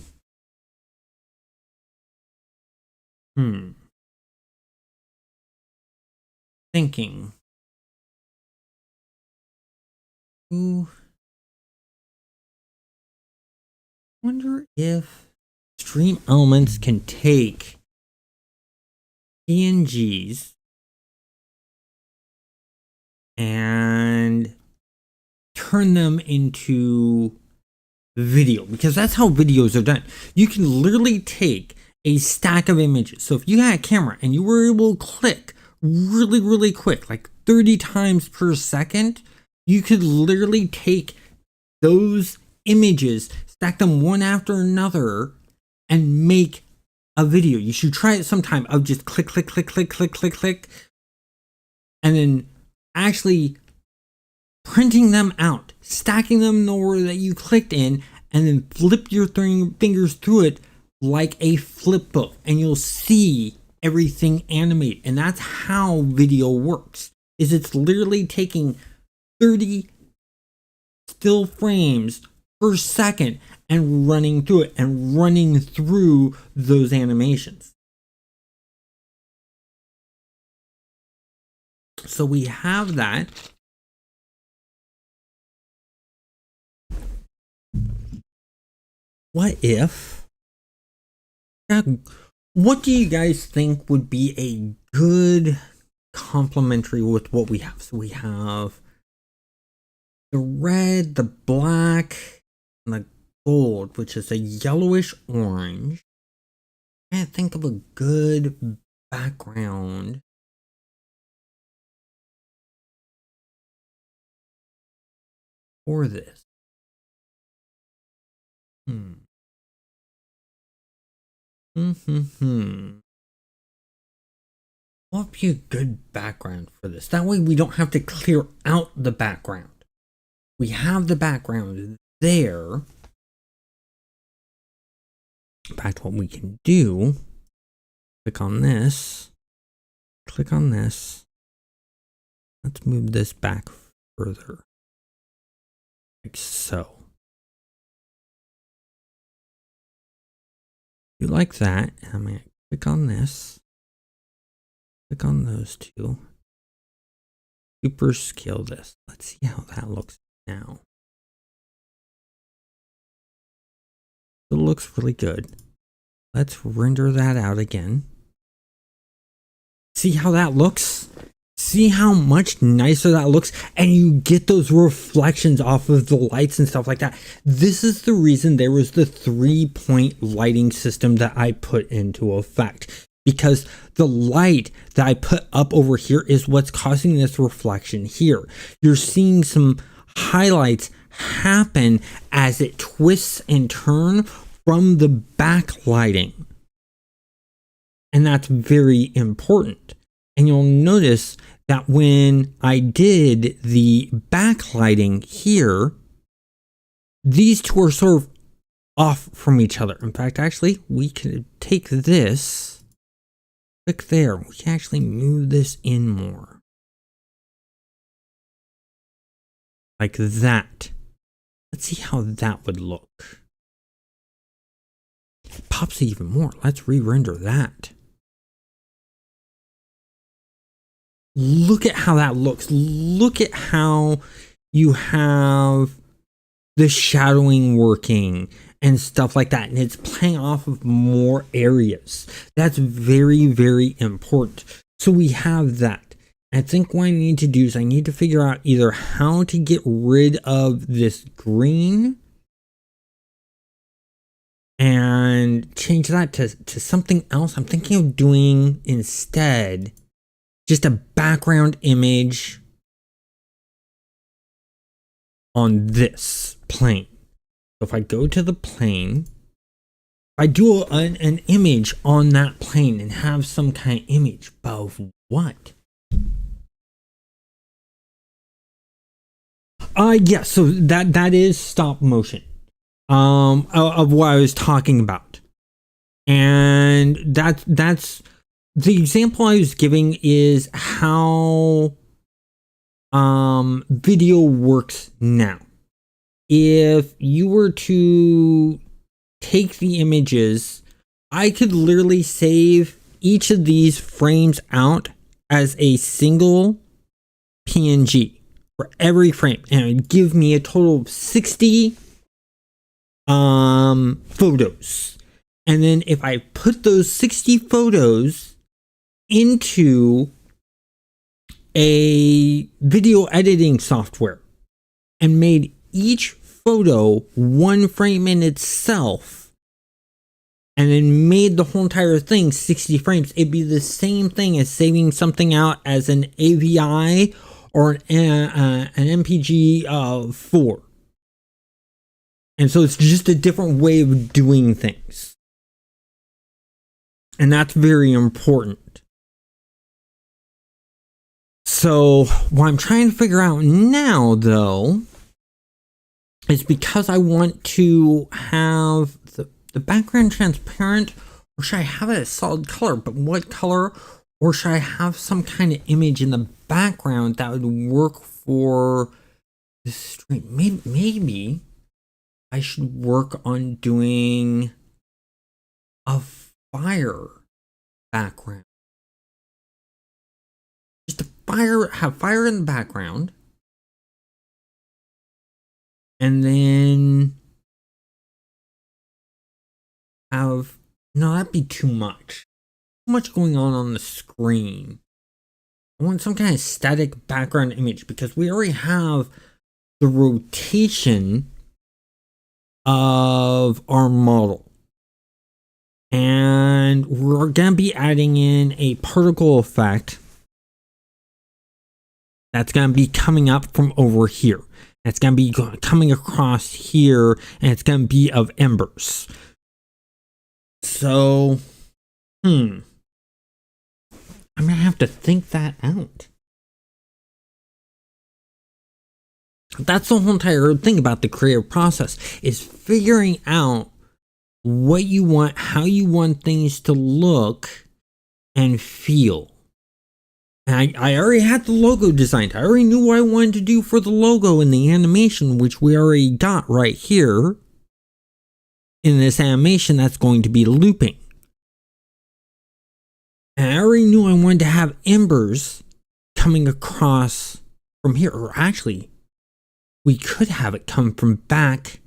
Thinking. Ooh. Wonder if Stream Elements can take PNGs and turn them into video, because that's how videos are done. You can literally take a stack of images. So if you had a camera and you were able to click really quick, like 30 times per second, you could literally take those images, stack them one after another, and make a video. You should try it sometime of just click, and then actually printing them out, stacking them in the order that you clicked in, and then flip your fingers through it like a flip book, and you'll see everything animate. And that's how video works, is it's literally taking 30 still frames per second and running through it and running through those animations. So we have that. What if, what do you guys think would be a good complementary with what we have? So we have the red, the black, and the gold, which is a yellowish orange. I can't think of a good background for this. What would be a good background for this? That way we don't have to clear out the background. We have the background there. In fact, what we can do, click on this, click on this. Let's move this back further, like so. You like that? I'm going to click on this, click on those two, super scale this. Let's see how that looks now. It looks really good. Let's render that out again. See how that looks? See how much nicer that looks? And you get those reflections off of the lights and stuff like that. This is the reason there was the 3-point lighting system that I put into effect. Because the light that I put up over here is what's causing this reflection here. You're seeing some highlights happen as it twists and turns from the backlighting. And that's very important. And you'll notice that when I did the backlighting here, these two are sort of off from each other. In fact, actually, we can take this, click there. We can actually move this in more. Like that. Let's see how that would look. It pops even more. Let's re-render that. Look at how that looks. Look at how you have the shadowing working and stuff like that. And it's playing off of more areas. That's very, very important. So we have that. I think what I need to do is I need to figure out either how to get rid of this green and change that to something else. I'm thinking of doing instead just a background image on this plane. So if I go to the plane, I do an image on that plane and have some kind of image of what? Yeah, so that is stop motion of what I was talking about. And that's the example I was giving is how video works now. If you were to take the images, I could literally save each of these frames out as a single PNG for every frame, and it would give me a total of 60 photos. And then if I put those 60 photos into a video editing software and made each photo one frame in itself and then made the whole entire thing 60 frames, it'd be the same thing as saving something out as an AVI or an MPG 4. And so it's just a different way of doing things. And that's very important. So what I'm trying to figure out now, though, is because I want to have the background transparent, or should I have it a solid color? But what color? Or should I have some kind of image in the background that would work for the stream? Maybe I should work on doing a fire background. Just have fire in the background. And then have, no, that'd be too much. Too much going on the screen. I want some kind of static background image because we already have the rotation of our model. And we're going to be adding in a particle effect that's going to be coming up from over here. It's going to be coming across here, and it's going to be of embers. So, I'm going to have to think that out. That's the whole entire thing about the creative process, is figuring out what you want, how you want things to look and feel. And I already had the logo designed. I already knew what I wanted to do for the logo in the animation, which we already got right here in this animation that's going to be looping. And I already knew I wanted to have embers coming across from here. Or actually, we could have it come from back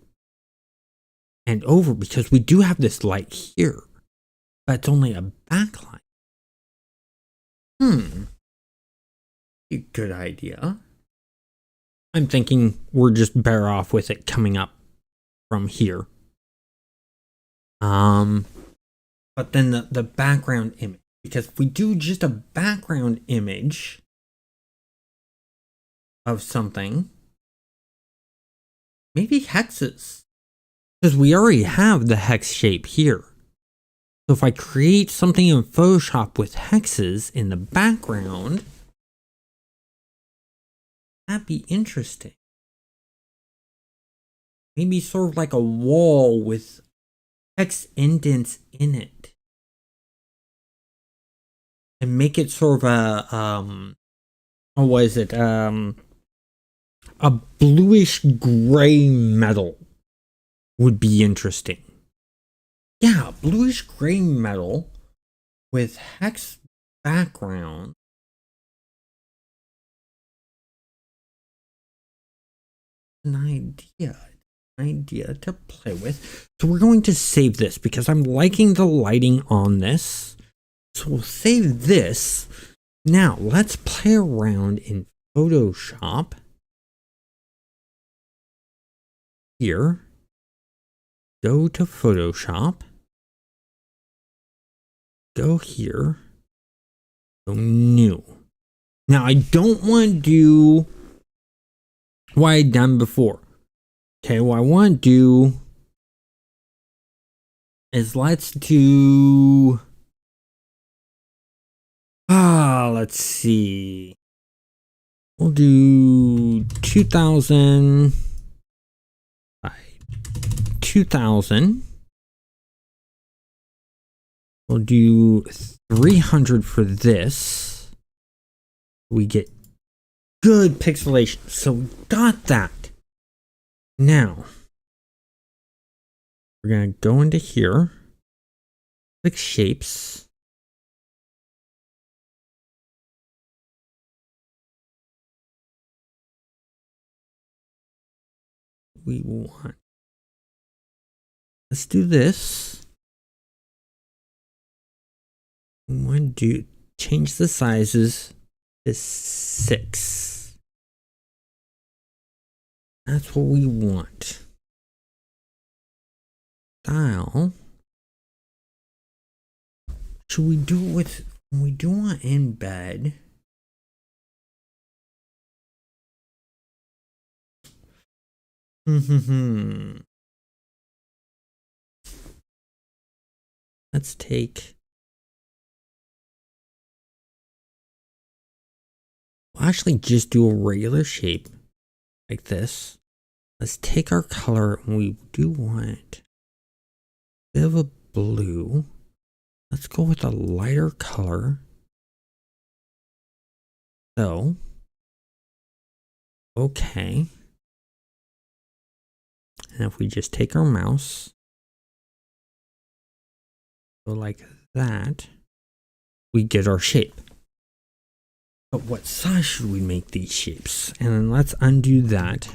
and over because we do have this light here. But it's only a backlight. A good idea. I'm thinking we're just better off with it coming up from here. But then the background image, because if we do just a background image of something, maybe hexes, because we already have the hex shape here. So if I create something in Photoshop with hexes in the background, that'd be interesting. Maybe sort of like a wall with hex indents in it. And make it sort of a, what is it? A bluish gray metal would be interesting. Yeah, bluish gray metal with hex background. An idea to play with. So we're going to save this because I'm liking the lighting on this. So we'll save this. Now let's play around in Photoshop. Here. Go to Photoshop. Go here. Go new. Now I don't want to do what I'd done before. Okay, what I want to do is let's do, let's see. We'll do 2000. 2000. We'll do 300 for this. We get good pixelation. So we got that. Now, we're going to go into here, click shapes. We want, let's do this. We want to change the sizes to 6. That's what we want. Style. Should we do it with, when we do want embed? Let's take, we'll actually just do a regular shape like this. Let's take our color, and we do want a bit of a blue. Let's go with a lighter color. So, okay. And if we just take our mouse, go like that, we get our shape. But what size should we make these shapes? And then let's undo that.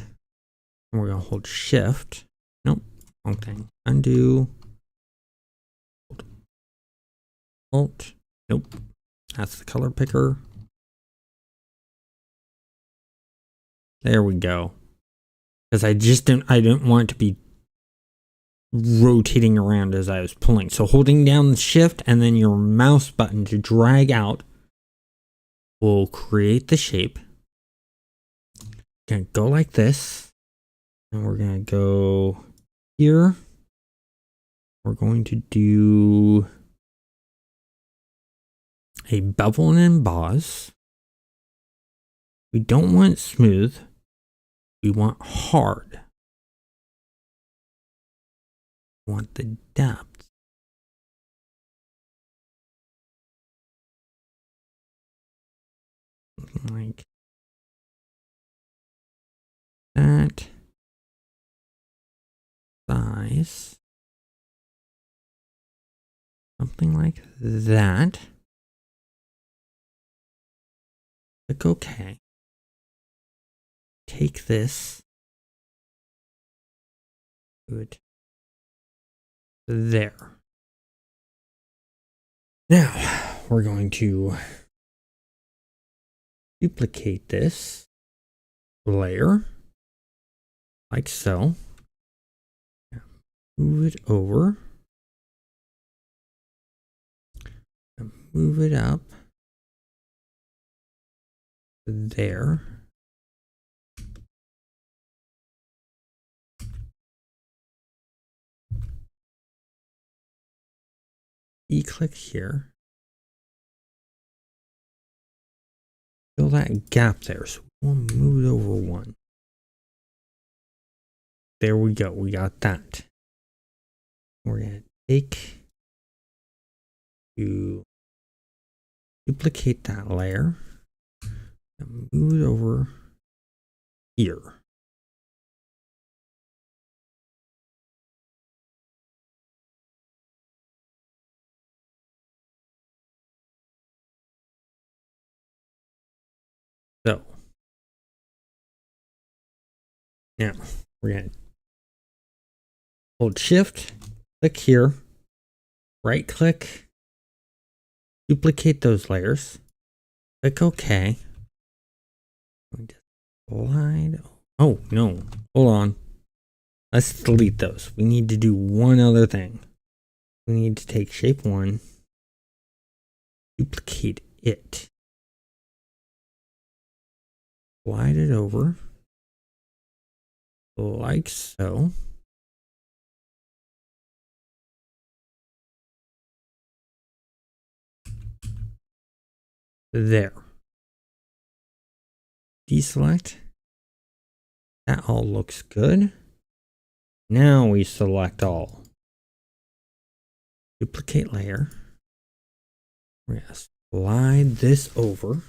And we're going to hold shift. Nope, wrong thing. Undo. Alt. Nope. That's the color picker. There we go. Because I didn't want it to be rotating around as I was pulling. So holding down the shift and then your mouse button to drag out will create the shape. Gonna go like this. And we're gonna go here. We're going to do a bevel and emboss. We don't want smooth. We want hard. We want the depth. Something like that. Size. Something like that. Click OK. Take this. Do it there. Now we're going to duplicate this layer like so. Move it over. And move it up there. E-click here. Fill that gap there, so we'll move it over one. There we go, we got that. We're gonna take to duplicate that layer and move it over here. So now we're going to hold shift, click here, right click, duplicate those layers, click OK. Slide. Oh no, hold on. Let's delete those. We need to do one other thing. We need to take shape 1, duplicate it, slide it over like so. There. Deselect. That all looks good. Now we select all. Duplicate layer. We're going to slide this over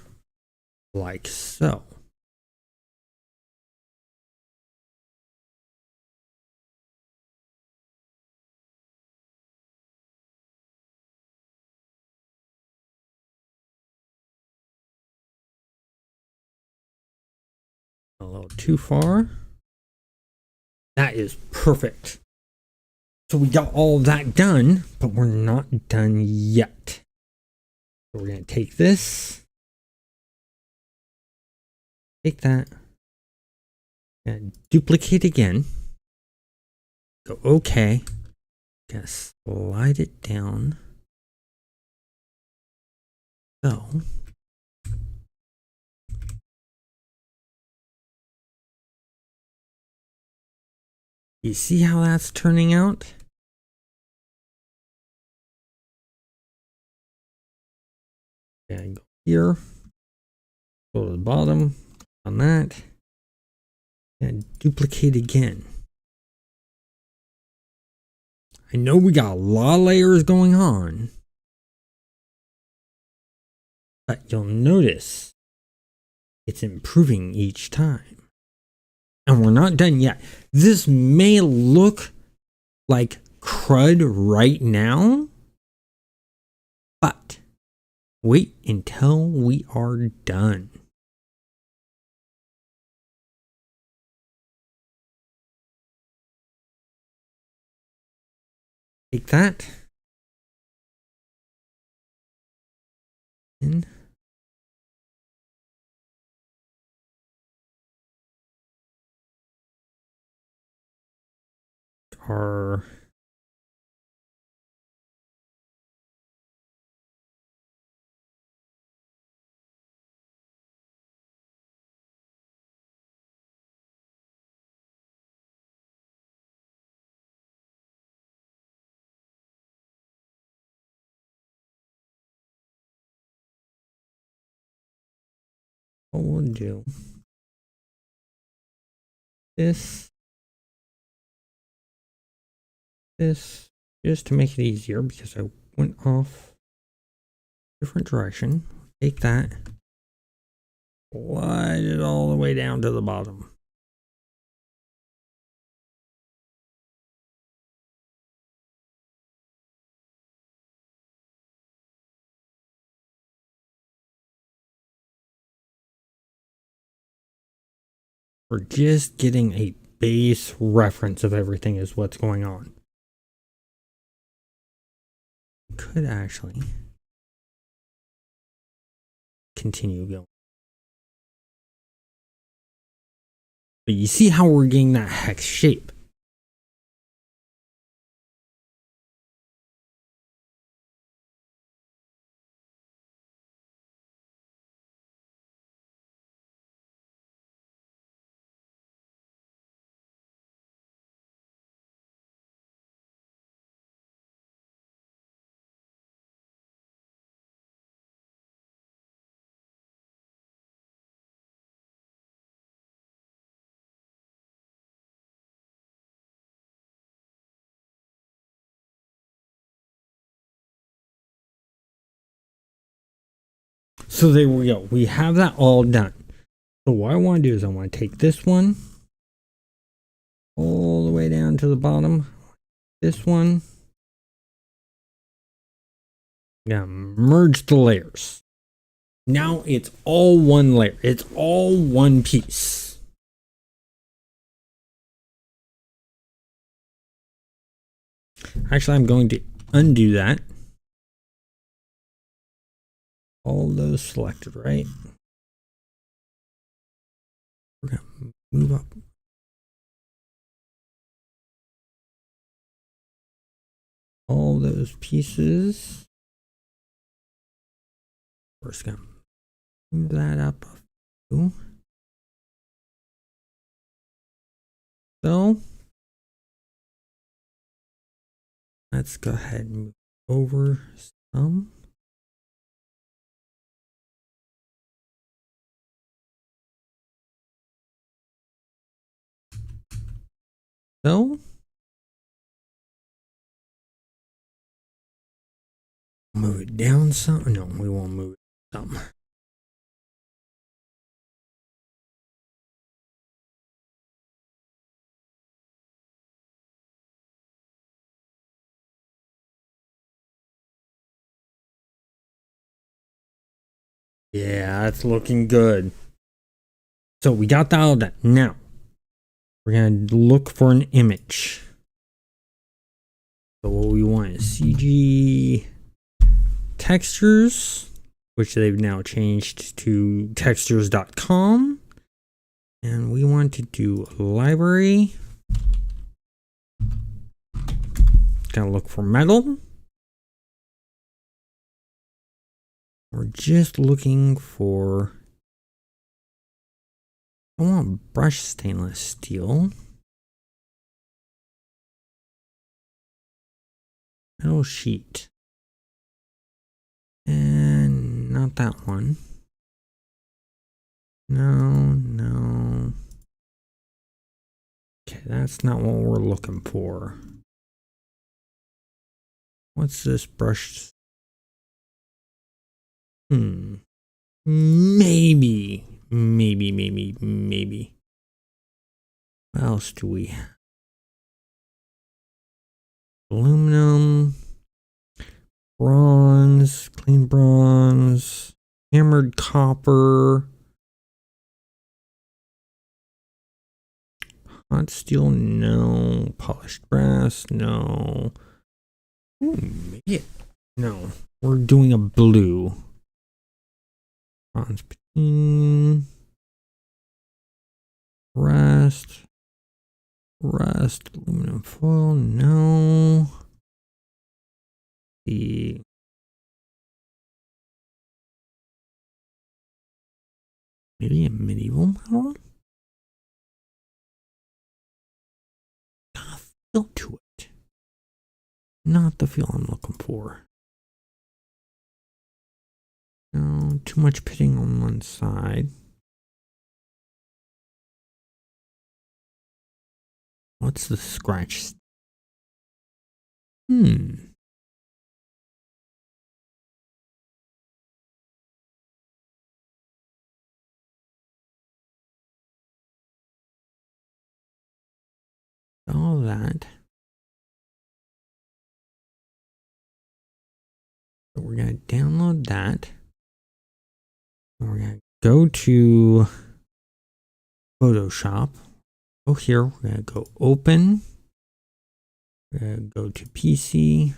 like so. A little too far. That is perfect. So we got all that done, but we're not done yet. So we're going to take this, Take that. And duplicate again. Go OK. Gonna slide it down. So you see how that's turning out? And go here. Go to the bottom on that. And duplicate again. I know we got a lot of layers going on, but you'll notice it's improving each time. And we're not done yet. This may look like crud right now, but wait until we are done. Take that. In. Our what we'll do this just to make it easier because I went off different direction. Take that, slide it all the way down to the bottom. We're just getting a base reference of everything is what's going on. Could actually continue going. But you see how we're getting that hex shape. So there we go. We have that all done. So what I want to do is I want to take this one all the way down to the bottom. This one. Now merge the layers. Now it's all one layer. It's all one piece. Actually, I'm going to undo that. All those selected, right? We're going to move up. All those pieces. We're just going to move that up. So let's go ahead and move over some. So move it down some. No, we won't move it some. Yeah, that's looking good. So we got that all done. Now we're going to look for an image. So what we want is CG textures, which they've now changed to textures.com. And we want to do library. Gotta look for metal. We're just looking for, I want brushed stainless steel. Metal sheet. And not that one. No. Okay, that's not what we're looking for. What's this brushed? Maybe. What else do we have? Aluminum, bronze, clean bronze, hammered copper, hot steel, no. Polished brass, no. Maybe no. We're doing a blue. Bronze patina. Rust, aluminum foil, no. Maybe a medieval metal? Feel to it. Not the feel I'm looking for. No, too much pitting on one side. What's the scratch? All that. So we're going to download that. And we're going to go to Photoshop. Go here. We're going to go open. We're going to go to PC.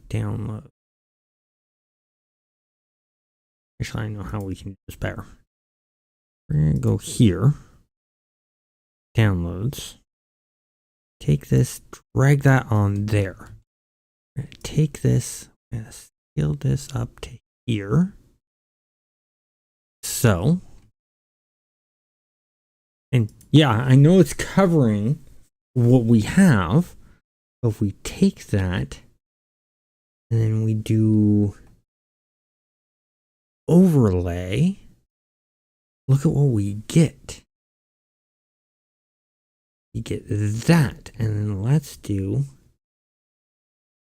Download. Actually, I know how we can do this better. We're going to go here. Downloads. Take this, drag that on there. We're going to take this, we're going to scale this up to here. So, and yeah, I know it's covering what we have, but if we take that and then we do overlay, look at what we get. You get that, and then let's do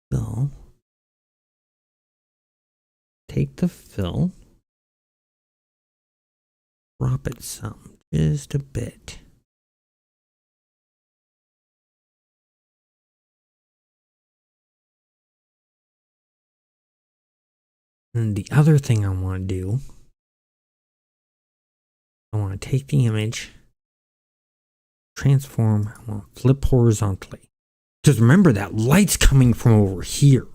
fill. Take the fill, drop it some, just a bit. And the other thing I want to do, I want to take the image, transform, I want to flip horizontally. Because remember, that light's coming from over here.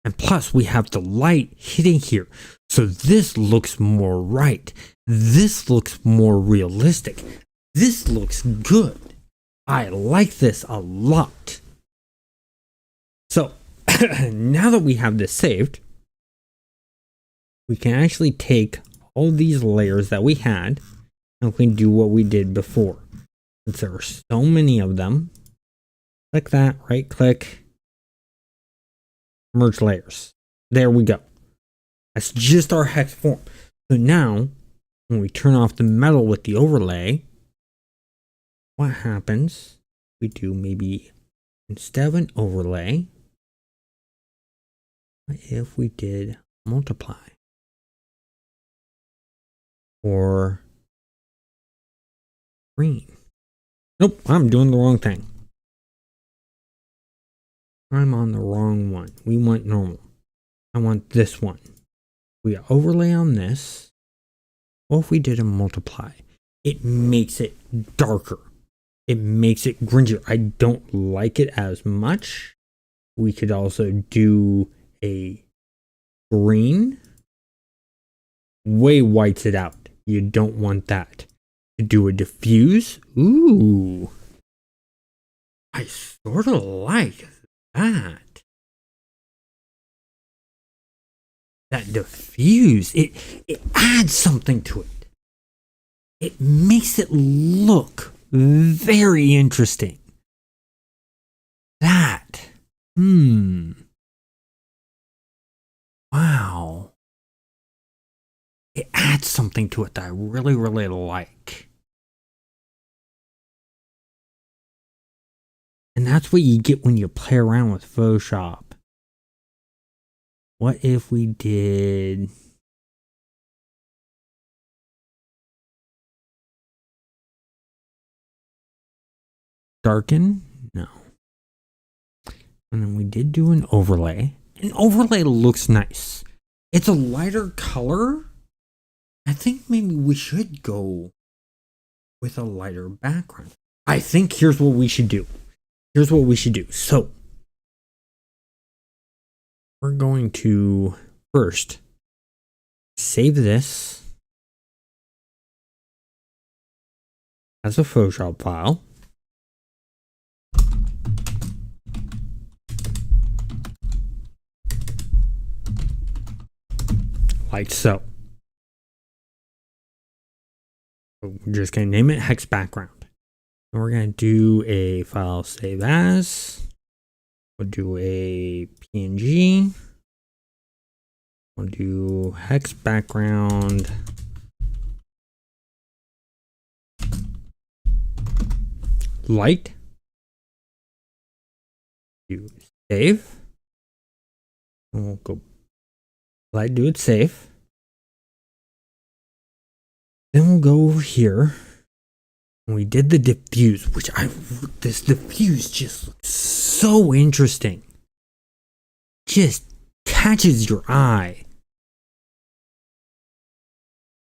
And plus, we have the light hitting here. So this looks more right. This looks more realistic. This looks good. I like this a lot. So, now that we have this saved, we can actually take all these layers that we had and we can do what we did before. Since there are so many of them, click that, right click, merge layers. There we go. That's just our hex form. So now, when we turn off the metal with the overlay, what happens? We do maybe, instead of an overlay, what if we did multiply? Or green. Nope, I'm doing the wrong thing. I'm on the wrong one. We want normal. I want this one. We overlay on this. What if we did a multiply? It makes it darker. It makes it gringier. I don't like it as much. We could also do a green way whites it out. You don't want that. To do a diffuse, ooh, I sort of like that. That diffuse, it adds something to it. It makes it look very interesting. That, wow. It adds something to it that I really, really like. And that's what you get when you play around with Photoshop. What if we did... darken? No. And then we did do an overlay. An overlay looks nice. It's a lighter color. I think maybe we should go with a lighter background. I think here's what we should do. Here's what we should do. So, we're going to first save this as a Photoshop file. Like so. We're just going to name it hex background. And we're going to do a file save as. We'll do a PNG. We'll do hex background. Light. Do save. And we'll go light, do it save. Then we'll go over here. And we did the diffuse, which this diffuse just looks so interesting. Just catches your eye.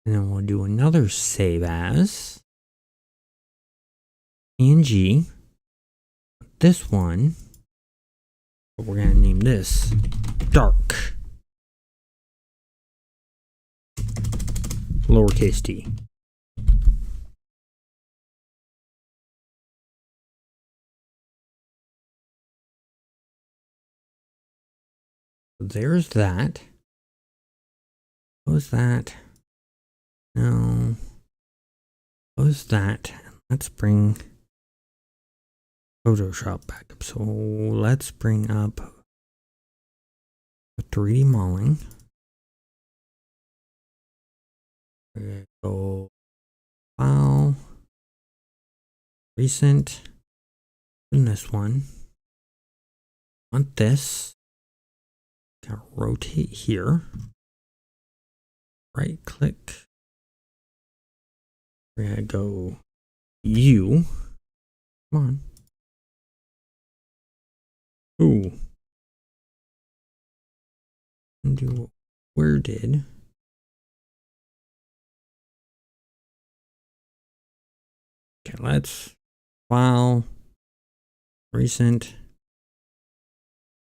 And then we'll do another save as. PNG. This one, we're going to name this dark. Lowercase d. There's that. What was that? No. What was that? Let's bring Photoshop back up. So let's bring up 3D modeling. We're gonna go file, recent, and this one. Want this. Gotta rotate here. Right click. We're gonna go U. Come on. Ooh. And do where did. Okay, let's file, recent,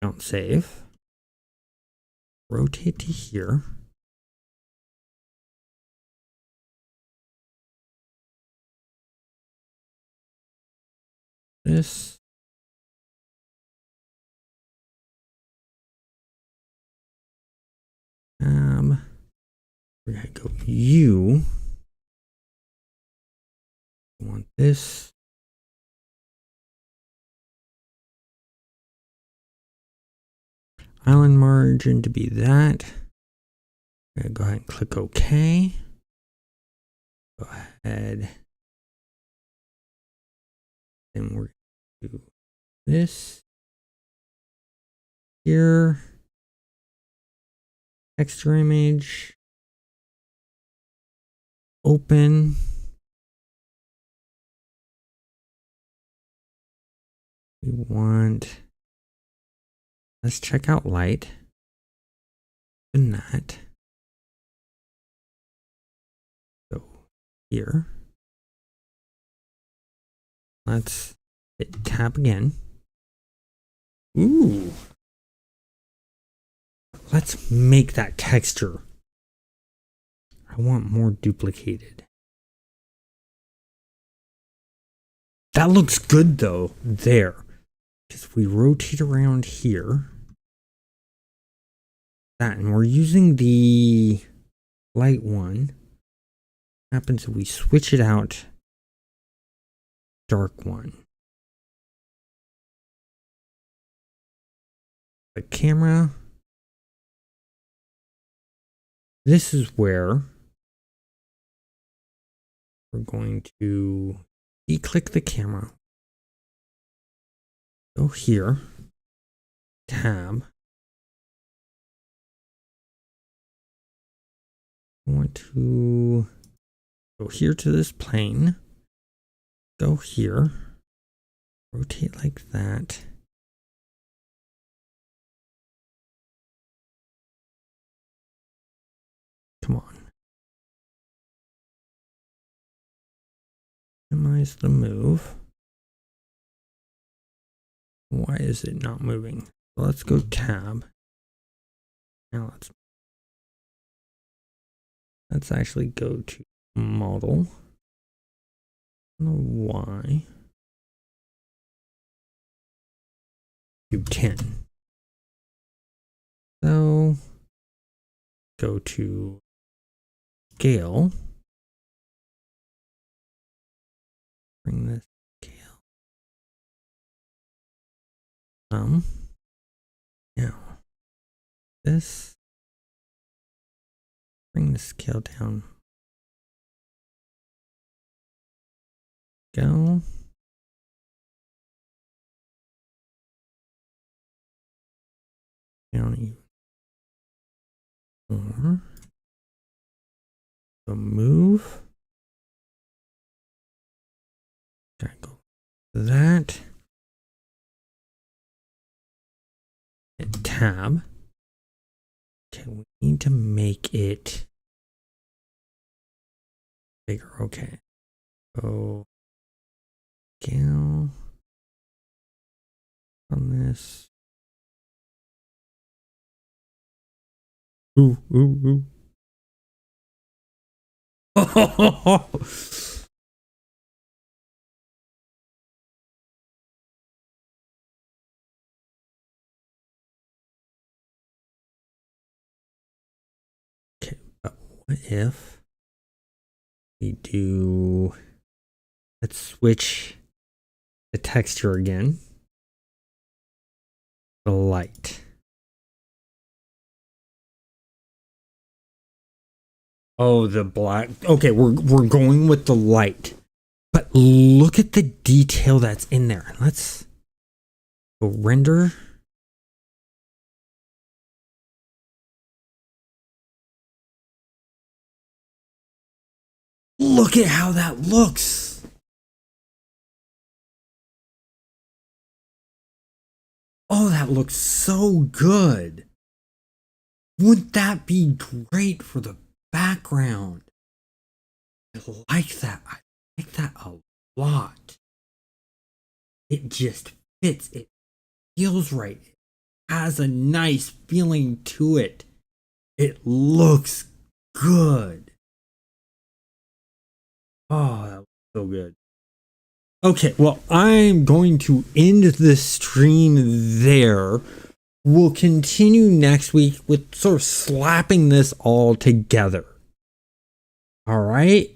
don't save. Rotate to here. This. We're gonna go U. We want this. Island margin to be that. We're gonna go ahead and click OK. Go ahead. And we're gonna do this here. Texture image. Open. We want, let's check out light. And that. Go here. Let's hit tab again. Ooh. let's make that texture. I want more duplicated. That looks good though, there. Because we rotate around here. That, and we're using the light one. Happens if we switch it out, dark one. The camera. This is where we're going to declick the camera. Go here, tab. I want to go here to this plane. Go here, rotate like that. Come on. Minimize the move. Why is it not moving? Let's go tab. Now let's actually go to model. I don't know why. Do 10. So go to scale. Bring this scale. Now this. Bring the scale down. Go. Down even more. So move. Gotta go that. Hit tab. Okay, we need to make it bigger. Okay. Go scale on this. Ooh, ooh, ooh. Okay, but what if we do, let's switch the texture again. The light. Oh, the black. Okay, we're going with the light. But look at the detail that's in there. Let's go render. Look at how that looks. Oh, that looks so good. Wouldn't that be great for the background? I like that. I like that a lot. It just fits. It feels right. It has a nice feeling to it. It looks good. Oh, that was so good. Okay, well, I'm going to end this stream there. We'll continue next week with sort of slapping this all together. All right.